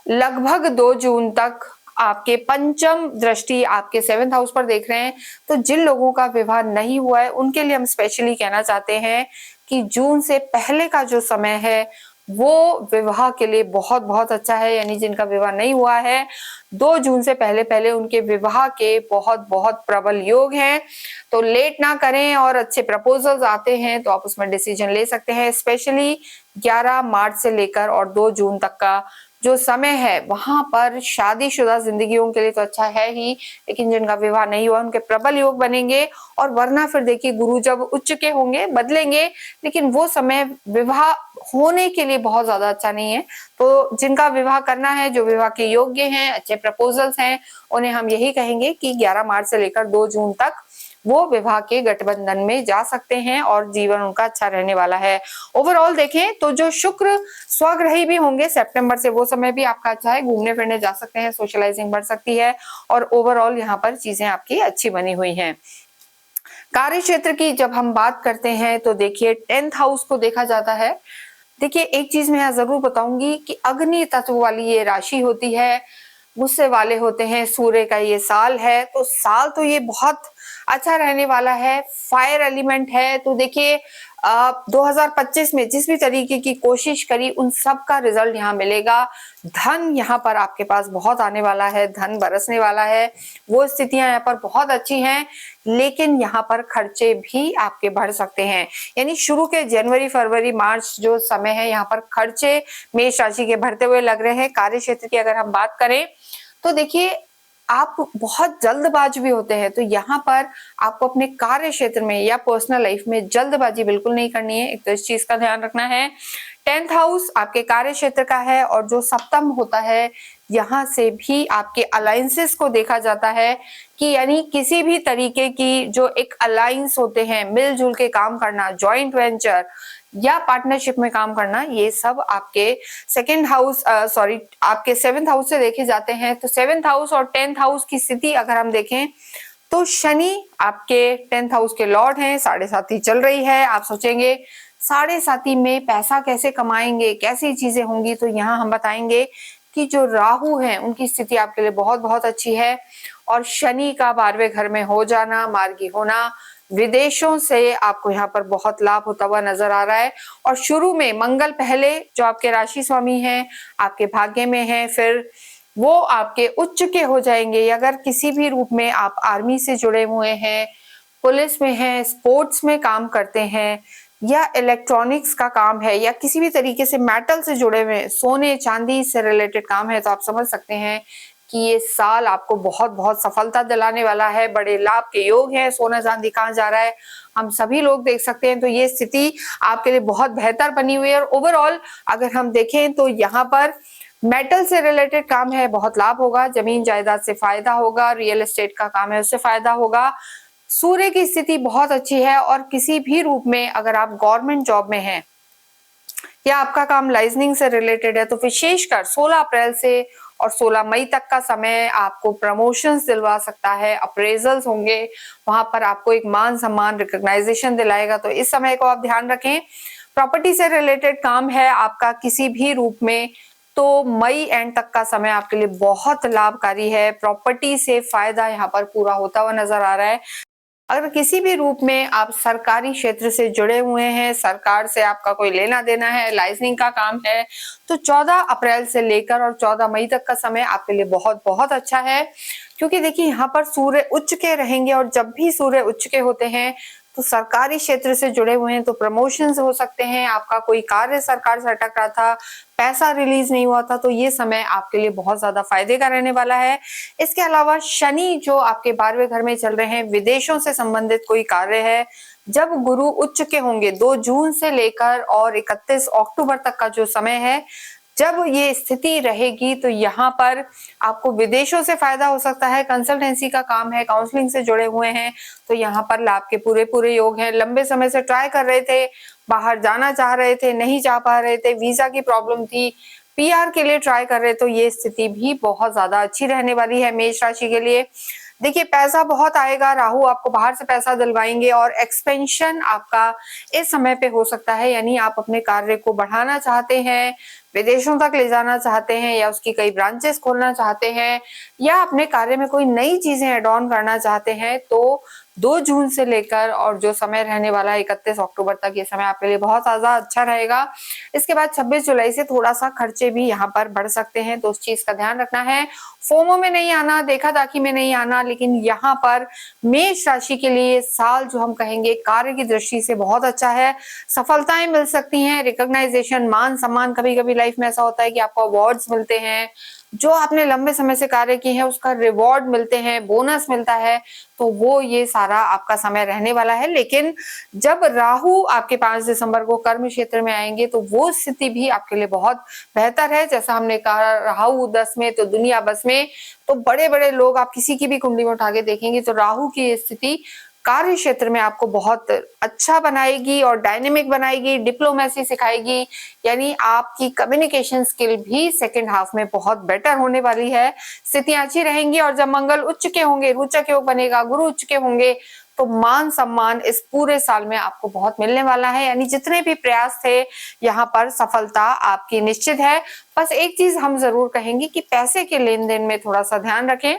लगभग 2 जून तक आपके पंचम दृष्टि आपके 7th हाउस पर देख रहे हैं। तो जिन लोगों का विवाह नहीं हुआ है उनके लिए हम स्पेशली कहना चाहते हैं कि जून से पहले का जो समय है वो विवाह के लिए बहुत बहुत अच्छा है। यानी जिनका विवाह नहीं हुआ है 2 जून से पहले पहले उनके विवाह के बहुत बहुत प्रबल योग हैं। तो लेट ना करें, और अच्छे प्रपोजल्स आते हैं तो आप उसमें डिसीजन ले सकते हैं। स्पेशली 11 मार्च से लेकर और 2 जून तक का जो समय है वहां पर शादीशुदा जिंदगियों के लिए तो अच्छा है ही, लेकिन जिनका विवाह नहीं हुआ उनके प्रबल योग बनेंगे। और वरना फिर देखिए गुरु जब उच्च के होंगे बदलेंगे, लेकिन वो समय विवाह होने के लिए बहुत ज्यादा अच्छा नहीं है। तो जिनका विवाह करना है, जो विवाह के योग्य हैं, अच्छे प्रपोजल्स हैं, उन्हें हम यही कहेंगे कि 11 मार्च से लेकर 2 जून तक वो विवाह के गठबंधन में जा सकते हैं और जीवन उनका अच्छा रहने वाला है। ओवरऑल देखें तो जो शुक्र स्वग्रही भी होंगे सितंबर से, वो समय भी आपका अच्छा है, घूमने फिरने जा सकते हैं, सोशलाइजिंग बढ़ सकती है, और ओवरऑल यहाँ पर चीजें आपकी अच्छी बनी हुई हैं। कार्य क्षेत्र की जब हम बात करते हैं तो देखिए 10th हाउस को देखा जाता है। देखिए एक चीज मैं यहाँ जरूर बताऊंगी कि अग्नि तत्व वाली ये राशि होती है, गुस्से वाले होते हैं, सूर्य का ये साल है, तो साल तो ये बहुत अच्छा रहने वाला है, फायर एलिमेंट है। तो देखिए 2025 में जिस भी तरीके की कोशिश करी उन सब का रिजल्ट यहाँ मिलेगा। धन यहाँ पर आपके पास बहुत आने वाला है, धन बरसने वाला है, वो स्थितियां यहाँ पर बहुत अच्छी हैं, लेकिन यहाँ पर खर्चे भी आपके बढ़ सकते हैं। यानी शुरू के जनवरी फरवरी मार्च जो समय है यहाँ पर खर्चे मेष राशि के बढ़ते हुए लग रहे हैं। कार्य क्षेत्र की अगर हम बात करें तो देखिए आप बहुत जल्दबाज भी होते हैं, तो यहाँ पर आपको अपने कार्य क्षेत्र में या पर्सनल लाइफ में जल्दबाजी बिल्कुल नहीं करनी है, एक तो इस चीज का ध्यान रखना है। 10th हाउस आपके कार्य क्षेत्र का है, और जो सप्तम होता है यहाँ से भी आपके अलायंसेस को देखा जाता है कि यानी किसी भी तरीके की जो एक अलायंस होते हैं, मिलजुल के काम करना, जॉइंट वेंचर या पार्टनरशिप में काम करना, ये सब आपके आपके 7th हाउस से देखे जाते हैं। तो 7th हाउस और 10th हाउस की स्थिति अगर हम देखें तो शनि आपके 10th हाउस के लॉर्ड हैं, साढ़े साथी चल रही है। आप सोचेंगे साढ़े साथी में पैसा कैसे कमाएंगे, कैसी चीजें होंगी, तो यहाँ हम बताएंगे कि जो राहु हैं उनकी स्थिति आपके लिए बहुत बहुत अच्छी है, और शनि का 12वें घर में हो जाना, मार्गी होना, विदेशों से आपको यहाँ पर बहुत लाभ होता हुआ नजर आ रहा है। और शुरू में मंगल पहले जो आपके राशि स्वामी हैं आपके भाग्य में हैं, फिर वो आपके उच्च के हो जाएंगे। अगर किसी भी रूप में आप आर्मी से जुड़े हुए हैं, पुलिस में हैं, स्पोर्ट्स में काम करते हैं, या इलेक्ट्रॉनिक्स का काम है, या किसी भी तरीके से मेटल से जुड़े हुए, सोने चांदी से रिलेटेड काम है, तो आप समझ सकते हैं कि ये साल आपको बहुत बहुत सफलता दिलाने वाला है, बड़े लाभ के योग हैं। सोना चांदी कहाँ जा रहा है हम सभी लोग देख सकते हैं, तो ये स्थिति आपके लिए बहुत बेहतर बनी हुई है। और ओवरऑल अगर हम देखें तो यहाँ पर मेटल से रिलेटेड काम है, बहुत लाभ होगा, जमीन जायदाद से फायदा होगा, रियल एस्टेट का काम है उससे फायदा होगा। सूर्य की स्थिति बहुत अच्छी है, और किसी भी रूप में अगर आप गवर्नमेंट जॉब में हैं या आपका काम लाइजनिंग से रिलेटेड है तो विशेषकर 16 अप्रैल से और 16 मई तक का समय आपको प्रमोशंस दिलवा सकता है, अप्रेजल्स होंगे, वहां पर आपको एक मान सम्मान रिकॉग्नाइजेशन दिलाएगा, तो इस समय को आप ध्यान रखें। प्रॉपर्टी से रिलेटेड काम है आपका किसी भी रूप में, तो मई एंड तक का समय आपके लिए बहुत लाभकारी है, प्रॉपर्टी से फायदा यहाँ पर पूरा होता हुआ नजर आ रहा है। अगर किसी भी रूप में आप सरकारी क्षेत्र से जुड़े हुए हैं, सरकार से आपका कोई लेना देना है, लाइजनिंग का काम है, तो 14 अप्रैल से लेकर और 14 मई तक का समय आपके लिए बहुत बहुत अच्छा है। क्योंकि देखिए यहाँ पर सूर्य उच्च के रहेंगे, और जब भी सूर्य उच्च के होते हैं तो सरकारी क्षेत्र से जुड़े हुए हैं तो प्रमोशंस हो सकते हैं, आपका कोई कार्य सरकार से अटक रहा था, पैसा रिलीज नहीं हुआ था, तो ये समय आपके लिए बहुत ज्यादा फायदे का रहने वाला है। इसके अलावा शनि जो आपके 12वें घर में चल रहे हैं, विदेशों से संबंधित कोई कार्य है, जब गुरु उच्च के होंगे 2 जून से लेकर और 31 अक्टूबर तक का जो समय है, जब ये स्थिति रहेगी तो यहाँ पर आपको विदेशों से फायदा हो सकता है। कंसल्टेंसी का काम है, काउंसलिंग से जुड़े हुए हैं तो यहाँ पर लाभ के पूरे पूरे योग हैं। लंबे समय से ट्राई कर रहे थे, बाहर जाना चाह रहे थे, नहीं जा पा रहे थे, वीजा की प्रॉब्लम थी, पीआर के लिए ट्राई कर रहे, तो ये स्थिति भी बहुत ज्यादा अच्छी रहने वाली है मेष राशि के लिए। देखिए पैसा बहुत आएगा, राहु आपको बाहर से पैसा दिलवाएंगे और एक्सपेंशन आपका इस समय पे हो सकता है, यानी आप अपने कार्य को बढ़ाना चाहते हैं, विदेशों तक ले जाना चाहते हैं या उसकी कई ब्रांचेस खोलना चाहते हैं या अपने कार्य में कोई नई चीजें एड ऑन करना चाहते हैं, तो 2 जून से लेकर और जो समय रहने वाला है 31 अक्टूबर तक, ये समय आपके लिए बहुत ज्यादा अच्छा रहेगा। इसके बाद 26 जुलाई से थोड़ा सा खर्चे भी यहाँ पर बढ़ सकते हैं, तो उस चीज का ध्यान रखना है। फोमो में नहीं आना, देखा दाखी में नहीं आना, लेकिन यहाँ पर मेष राशि के लिए साल जो हम कहेंगे कार्य की दृष्टि से बहुत अच्छा है। सफलताएं मिल सकती हैं, रिकॉग्नाइजेशन, मान सम्मान, कभी कभी लाइफ में ऐसा होता है कि आपको अवार्ड्स मिलते हैं, जो आपने लंबे समय से कार्य किए हैं उसका रिवॉर्ड मिलते हैं, बोनस मिलता है, तो वो ये सारा आपका समय रहने वाला है। लेकिन जब राहु आपके 5 दिसंबर को कर्म क्षेत्र में आएंगे तो वो स्थिति भी आपके लिए बहुत बेहतर है। जैसा हमने कहा राहु 10 में तो दुनिया बस में, तो बड़े बड़े लोग आप किसी की भी कुंडली में उठा के देखेंगे तो राहु की स्थिति कार्य क्षेत्र में आपको बहुत अच्छा बनाएगी और डायनेमिक बनाएगी, डिप्लोमेसी सिखाएगी, यानी आपकी कम्युनिकेशन स्किल भी सेकंड हाफ में बहुत बेटर होने वाली है। स्थितियां अच्छी रहेंगी और जब मंगल उच्च के होंगे, रोचक योग बनेगा, गुरु उच्च के होंगे, तो मान सम्मान इस पूरे साल में आपको बहुत मिलने वाला है, यानी जितने भी प्रयास थे यहाँ पर सफलता आपकी निश्चित है। बस एक चीज हम जरूर कहेंगे कि पैसे के लेन देन में थोड़ा सा ध्यान रखें,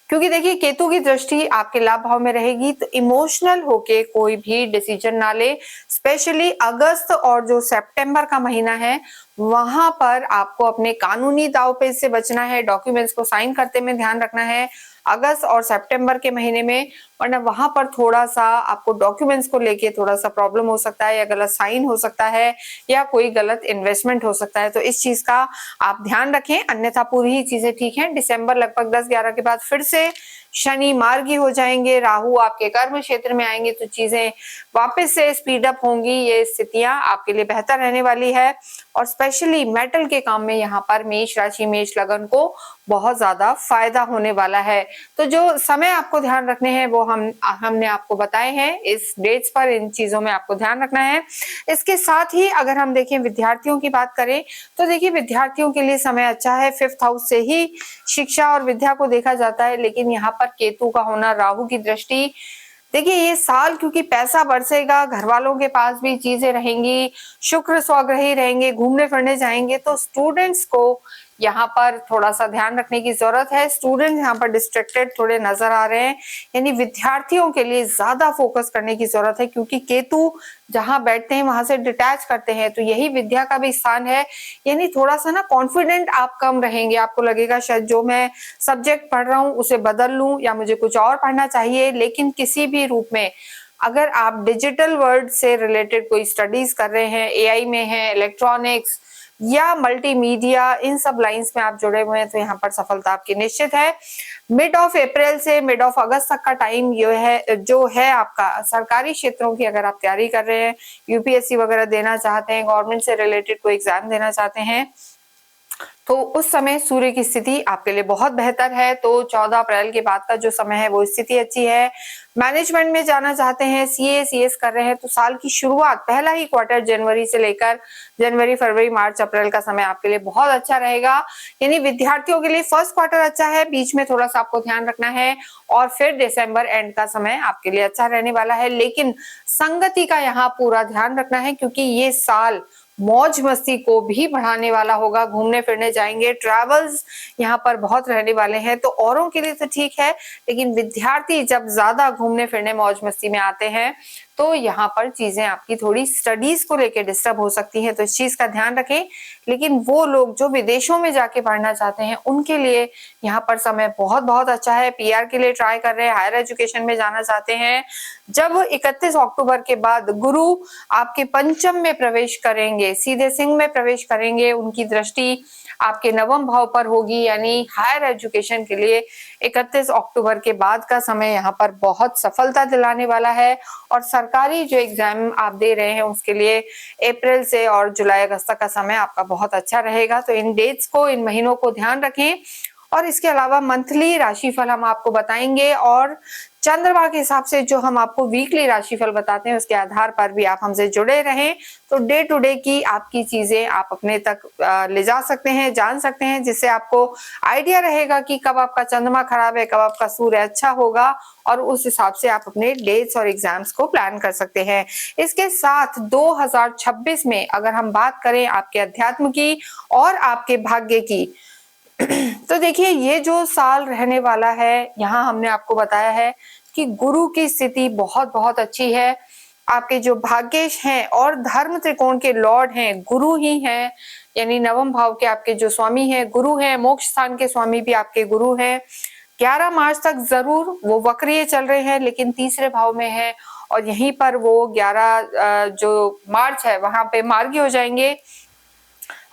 क्योंकि देखिए केतु की दृष्टि आपके लाभ भाव में रहेगी, तो इमोशनल होके कोई भी डिसीजन ना ले। स्पेशली अगस्त और जो सितंबर का महीना है वहां पर आपको अपने कानूनी दांवपेच से बचना है, डॉक्यूमेंट्स को साइन करते में ध्यान रखना है अगस्त और सितंबर के महीने में, वरना वहां पर थोड़ा सा आपको डॉक्यूमेंट्स को लेके थोड़ा सा प्रॉब्लम हो सकता है, या गलत साइन हो सकता है या कोई गलत इन्वेस्टमेंट हो सकता है, तो इस चीज का आप ध्यान रखें। अन्यथा पूरी ही चीजें ठीक हैं। दिसंबर लगभग 10-11 के बाद फिर से शनि मार्गी हो जाएंगे, राहु आपके कर्म क्षेत्र में आएंगे, तो चीजें वापस से स्पीड अप होंगी। ये स्थितियां आपके लिए बेहतर रहने वाली है और स्पेशली मेटल के काम में यहाँ पर मेष राशि, मेष लगन को बहुत ज्यादा फायदा होने वाला है। तो जो समय आपको ध्यान रखने हैं वो हमने आपको बताए हैं इस डेट्स पर, इन चीजों में आपको ध्यान रखना है। इसके साथ ही अगर हम देखें विद्यार्थियों की बात करें तो देखिए विद्यार्थियों के लिए समय अच्छा है। 5th हाउस से ही शिक्षा और विद्या को देखा जाता है, लेकिन यहाँ पर केतु का होना, राहु की दृष्टि, देखिए ये साल क्योंकि पैसा बरसेगा, घर वालों के पास भी चीजें रहेंगी, शुक्र स्वग्रही रहेंगे, घूमने फिरने जाएंगे, तो स्टूडेंट्स को यहाँ पर थोड़ा सा ध्यान रखने की जरूरत है। स्टूडेंट यहाँ पर डिस्ट्रैक्टेड थोड़े नजर आ रहे हैं, यानी विद्यार्थियों के लिए ज्यादा फोकस करने की जरूरत है, क्योंकि केतु जहां बैठते हैं वहां से डिटैच करते हैं, तो यही विद्या का भी स्थान है। यानी थोड़ा सा ना कॉन्फिडेंट आप कम रहेंगे, आपको लगेगा शायद जो मैं सब्जेक्ट पढ़ रहा हूँ उसे बदल लूं या मुझे कुछ और पढ़ना चाहिए। लेकिन किसी भी रूप में अगर आप डिजिटल वर्ल्ड से रिलेटेड कोई स्टडीज कर रहे हैं, एआई में है, इलेक्ट्रॉनिक्स या मल्टीमीडिया, इन सब लाइंस में आप जुड़े हुए हैं, तो यहाँ पर सफलता आपकी निश्चित है। मिड ऑफ अप्रैल से मिड ऑफ अगस्त तक का टाइम जो है आपका सरकारी क्षेत्रों की अगर आप तैयारी कर रहे हैं, यूपीएससी वगैरह देना चाहते हैं, गवर्नमेंट से रिलेटेड कोई एग्जाम देना चाहते हैं, तो उस समय सूर्य की स्थिति आपके लिए बहुत बेहतर है। तो 14 अप्रैल के बाद का जो समय है वो स्थिति अच्छी है। मैनेजमेंट में जाना चाहते हैं, सीए सीएस कर रहे हैं, तो साल की शुरुआत, पहला ही क्वार्टर जनवरी से लेकर जनवरी, फरवरी, मार्च, अप्रैल का समय आपके लिए बहुत अच्छा रहेगा। यानी विद्यार्थियों के लिए फर्स्ट क्वार्टर अच्छा है, बीच में थोड़ा सा आपको ध्यान रखना है, और फिर दिसंबर एंड का समय आपके लिए अच्छा रहने वाला है। लेकिन संगति का यहाँ पूरा ध्यान रखना है, क्योंकि ये साल मौज मस्ती को भी बढ़ाने वाला होगा, घूमने फिरने जाएंगे, ट्रैवल्स यहाँ पर बहुत रहने वाले हैं, तो औरों के लिए तो ठीक है, लेकिन विद्यार्थी जब ज्यादा घूमने फिरने मौज मस्ती में आते हैं तो यहाँ पर चीजें आपकी थोड़ी स्टडीज को लेकर डिस्टर्ब हो सकती हैं, तो इस चीज का ध्यान रखें। लेकिन वो लोग जो विदेशों में जाके पढ़ना चाहते हैं उनके लिए यहाँ पर समय बहुत बहुत अच्छा है। पीआर के लिए ट्राई कर रहे हैं, हायर एजुकेशन में जाना चाहते हैं, जब 31 अक्टूबर के बाद गुरु आपके पंचम में प्रवेश करेंगे, सीधे सिंह में प्रवेश करेंगे, उनकी दृष्टि आपके नवम भाव पर होगी, यानी हायर एजुकेशन के लिए 31 अक्टूबर के बाद का समय यहाँ पर बहुत सफलता दिलाने वाला है। और सरकारी जो एग्जाम आप दे रहे हैं उसके लिए अप्रैल से और जुलाई अगस्त तक का समय आपका बहुत अच्छा रहेगा। तो इन डेट्स को, इन महीनों को ध्यान रखें। और इसके अलावा मंथली राशिफल हम आपको बताएंगे और चंद्रमा के हिसाब से जो हम आपको वीकली राशिफल बताते हैं उसके आधार पर भी आप हमसे जुड़े रहें, तो डे टू डे की आपकी चीजें आप अपने तक ले जा सकते हैं, जान सकते हैं, जिससे आपको आइडिया रहेगा कि कब आपका चंद्रमा खराब है, कब आपका सूर्य अच्छा होगा, और उस हिसाब से आप अपने डेट्स और एग्जाम्स को प्लान कर सकते हैं। इसके साथ 2026 में अगर हम बात करें आपके अध्यात्म की और आपके भाग्य की, तो देखिए ये जो साल रहने वाला है, यहाँ हमने आपको बताया है कि गुरु की स्थिति बहुत बहुत अच्छी है। आपके जो भाग्येश हैं और धर्म त्रिकोण के लॉर्ड हैं गुरु ही हैं, यानी नवम भाव के आपके जो स्वामी हैं गुरु हैं, मोक्ष स्थान के स्वामी भी आपके गुरु हैं। 11 मार्च तक जरूर वो वक्रीय चल रहे हैं लेकिन तीसरे भाव में है, और यहीं पर वो 11 जो मार्च है वहां पे मार्गी हो जाएंगे।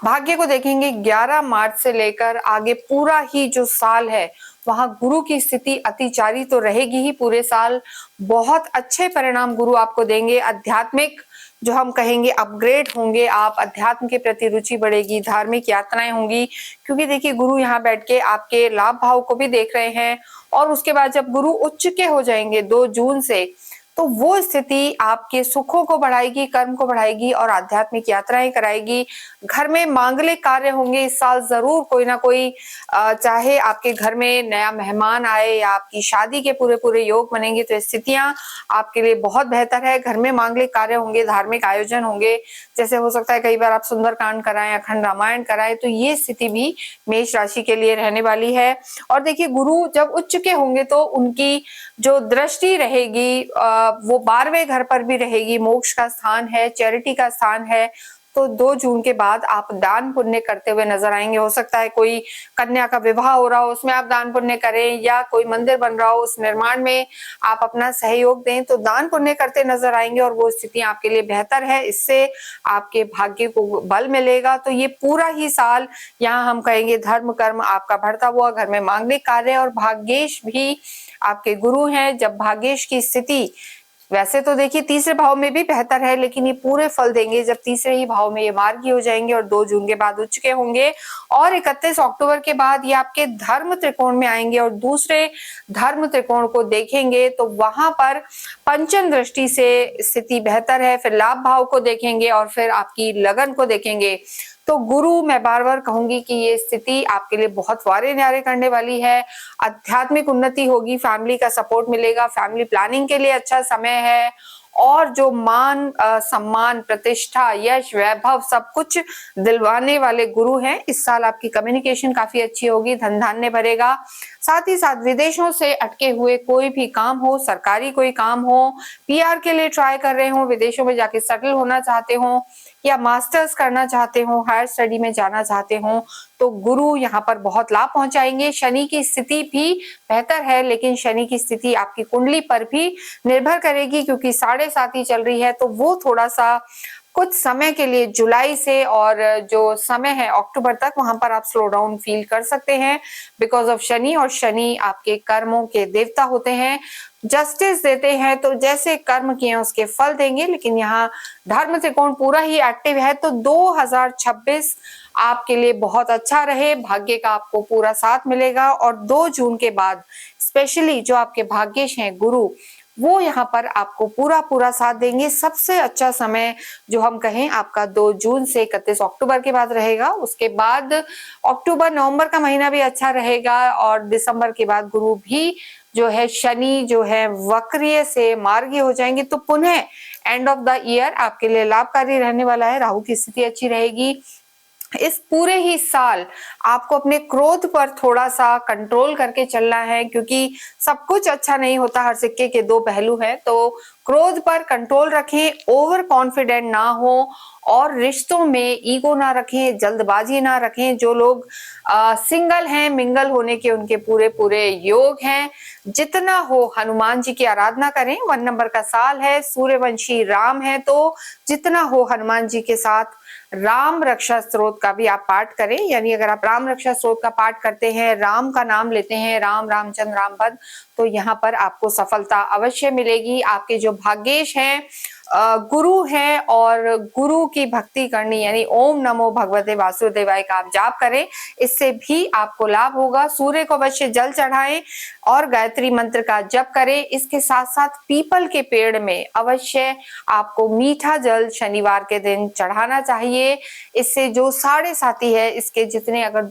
भाग्य को देखेंगे 11 मार्च से लेकर आगे पूरा ही जो साल है वहां गुरु की स्थिति अतिचारी तो रहेगी ही पूरे साल। बहुत अच्छे परिणाम गुरु आपको देंगे, आध्यात्मिक जो हम कहेंगे अपग्रेड होंगे, आप अध्यात्म के प्रति रुचि बढ़ेगी, धार्मिक यात्राएं होंगी, क्योंकि देखिए गुरु यहाँ बैठ के आपके लाभ भाव को भी देख रहे हैं। और उसके बाद जब गुरु उच्च के हो जाएंगे 2 जून से, तो वो स्थिति आपके सुखों को बढ़ाएगी, कर्म को बढ़ाएगी और आध्यात्मिक यात्राएं कराएगी। घर में मांगलिक कार्य होंगे इस साल जरूर, कोई ना कोई, चाहे आपके घर में नया मेहमान आए या आपकी शादी के पूरे पूरे योग बनेंगे, तो स्थितियां आपके लिए बहुत बेहतर है। घर में मांगलिक कार्य होंगे, धार्मिक आयोजन होंगे, जैसे हो सकता है कई बार आप सुंदरकांड कराएं, अखंड रामायण कराएं, तो ये स्थिति भी मेष राशि के लिए रहने वाली है। और देखिए गुरु जब उच्च के होंगे तो उनकी जो दृष्टि रहेगी वो 12वें घर पर भी रहेगी, मोक्ष का स्थान है, चैरिटी का स्थान है। तो 2 जून के बाद आप दान पुण्य करते हुए नजर आएंगे। हो सकता है कोई कन्या का विवाह हो रहा हो उसमें आप दान पुण्य करें, या कोई मंदिर बन रहा हो उस निर्माण में आप अपना सहयोग दें, तो दान पुण्य करते नजर आएंगे और वो स्थिति आपके लिए बेहतर है। इससे आपके भाग्य को बल मिलेगा। तो ये पूरा ही साल यहाँ हम कहेंगे धर्म कर्म आपका बढ़ता हुआ, घर में मांगलिक कार्य, और भाग्येश भी आपके गुरु हैं। जब भाग्येश की स्थिति, वैसे तो देखिए तीसरे भाव में भी बेहतर है, लेकिन ये पूरे फल देंगे जब तीसरे ही भाव में ये मार्गी हो जाएंगे और 2 जून के बाद उच्च के होंगे, और 31 अक्टूबर के बाद ये आपके धर्म त्रिकोण में आएंगे और दूसरे धर्म त्रिकोण को देखेंगे, तो वहां पर पंचम दृष्टि से स्थिति बेहतर है। फिर लाभ भाव को देखेंगे और फिर आपकी लगन को देखेंगे। तो गुरु, मैं बार बार कहूंगी कि ये स्थिति आपके लिए बहुत वारे न्यारे करने वाली है। आध्यात्मिक उन्नति होगी, फैमिली का सपोर्ट मिलेगा, फैमिली प्लानिंग के लिए अच्छा समय है, और जो मान सम्मान, प्रतिष्ठा, यश, वैभव सब कुछ दिलवाने वाले गुरु हैं। इस साल आपकी कम्युनिकेशन काफी अच्छी होगी, धन धान्य भरेगा। साथ ही साथ विदेशों से अटके हुए कोई भी काम हो, सरकारी कोई काम हो, पीआर के लिए ट्राई कर रहे हो, विदेशों में जाके सेटल होना चाहते हो, या मास्टर्स करना चाहते हो, हायर स्टडी में जाना चाहते हो, तो गुरु यहाँ पर बहुत लाभ पहुंचाएंगे। शनि की स्थिति भी बेहतर है, लेकिन शनि की स्थिति आपकी कुंडली पर भी निर्भर करेगी, क्योंकि 7.5 ही चल रही है, तो वो थोड़ा सा कुछ समय के लिए जुलाई से और जो समय है अक्टूबर तक, वहां पर आप स्लो डाउन फील कर सकते हैं बिकॉज ऑफ शनि। और शनि आपके कर्मों के देवता होते हैं, जस्टिस देते हैं, तो जैसे कर्म किए उसके फल देंगे। लेकिन यहाँ धर्म त्रिकोण पूरा ही एक्टिव है, तो 2026 आपके लिए बहुत अच्छा रहे, भाग्य का आपको पूरा साथ मिलेगा। और 2 जून के बाद स्पेशली जो आपके भाग्येश हैं गुरु, वो यहाँ पर आपको पूरा पूरा साथ देंगे। सबसे अच्छा समय जो हम कहें आपका 2 जून से 31 अक्टूबर के बाद रहेगा। उसके बाद अक्टूबर नवंबर का महीना भी अच्छा रहेगा, और दिसंबर के बाद गुरु भी जो है, शनि जो है वक्रीय से मार्गी हो जाएंगे, तो पुनः एंड ऑफ द ईयर आपके लिए लाभकारी रहने वाला है। राहु की स्थिति अच्छी रहेगी। इस पूरे ही साल आपको अपने क्रोध पर थोड़ा सा कंट्रोल करके चलना है, क्योंकि सब कुछ अच्छा नहीं होता, हर सिक्के के 2 पहलू हैं। तो क्रोध पर कंट्रोल रखें, ओवर कॉन्फिडेंट ना हो और रिश्तों में ईगो ना रखें, जल्दबाजी ना रखें। जो लोग सिंगल हैं, मिंगल होने के उनके पूरे पूरे योग हैं। जितना हो हनुमान जी की आराधना करें। 1 नंबर का साल है, सूर्यवंशी राम है, तो जितना हो हनुमान जी के साथ राम रक्षा स्तोत्र का भी आप पाठ करें। यानी अगर आप राम रक्षा स्तोत्र का पाठ करते हैं, राम का नाम लेते हैं, राम, रामचंद्र, रामभद्र, तो यहाँ पर आपको सफलता अवश्य मिलेगी। आपके जो भाग्येश हैं गुरु है और गुरु की भक्ति करनी, यानी ओम नमो भगवते वासुदेवाय का आप जाप करें, इससे भी आपको लाभ होगा। सूर्य को अवश्य जल चढ़ाएं और गायत्री मंत्र का जप करें। इसके साथ साथ पीपल के पेड़ में अवश्य आपको मीठा जल शनिवार के दिन चढ़ाना चाहिए। इससे जो साढ़े साथी है, इसके जितने अगर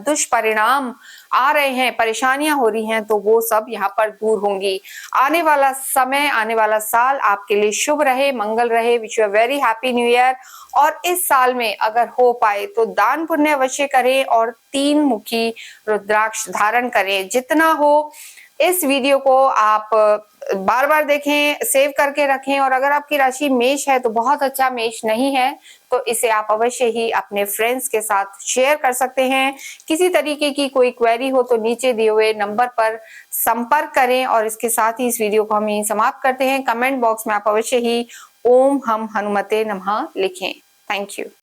दुष्परिणाम आ रहे हैं, परेशानियां हो रही हैं, तो वो सब यहाँ पर दूर होंगी। आने वाला समय, आने वाला साल आपके लिए शुभ रहे, मंगल रहे। Wish you a very happy new year. और इस साल में अगर हो पाए तो दान पुण्य अवश्य करें और 3 मुखी रुद्राक्ष धारण करें। जितना हो इस वीडियो को आप बार बार देखें, सेव करके रखें। और अगर आपकी राशि मेष है तो बहुत अच्छा, मेष नहीं है तो इसे आप अवश्य ही अपने फ्रेंड्स के साथ शेयर कर सकते हैं। किसी तरीके की कोई क्वेरी हो तो नीचे दिए हुए नंबर पर संपर्क करें। और इसके साथ ही इस वीडियो को हम यहीं समाप्त करते हैं। कमेंट बॉक्स में आप अवश्य ही ओम हम हनुमते नमः लिखें। Thank you.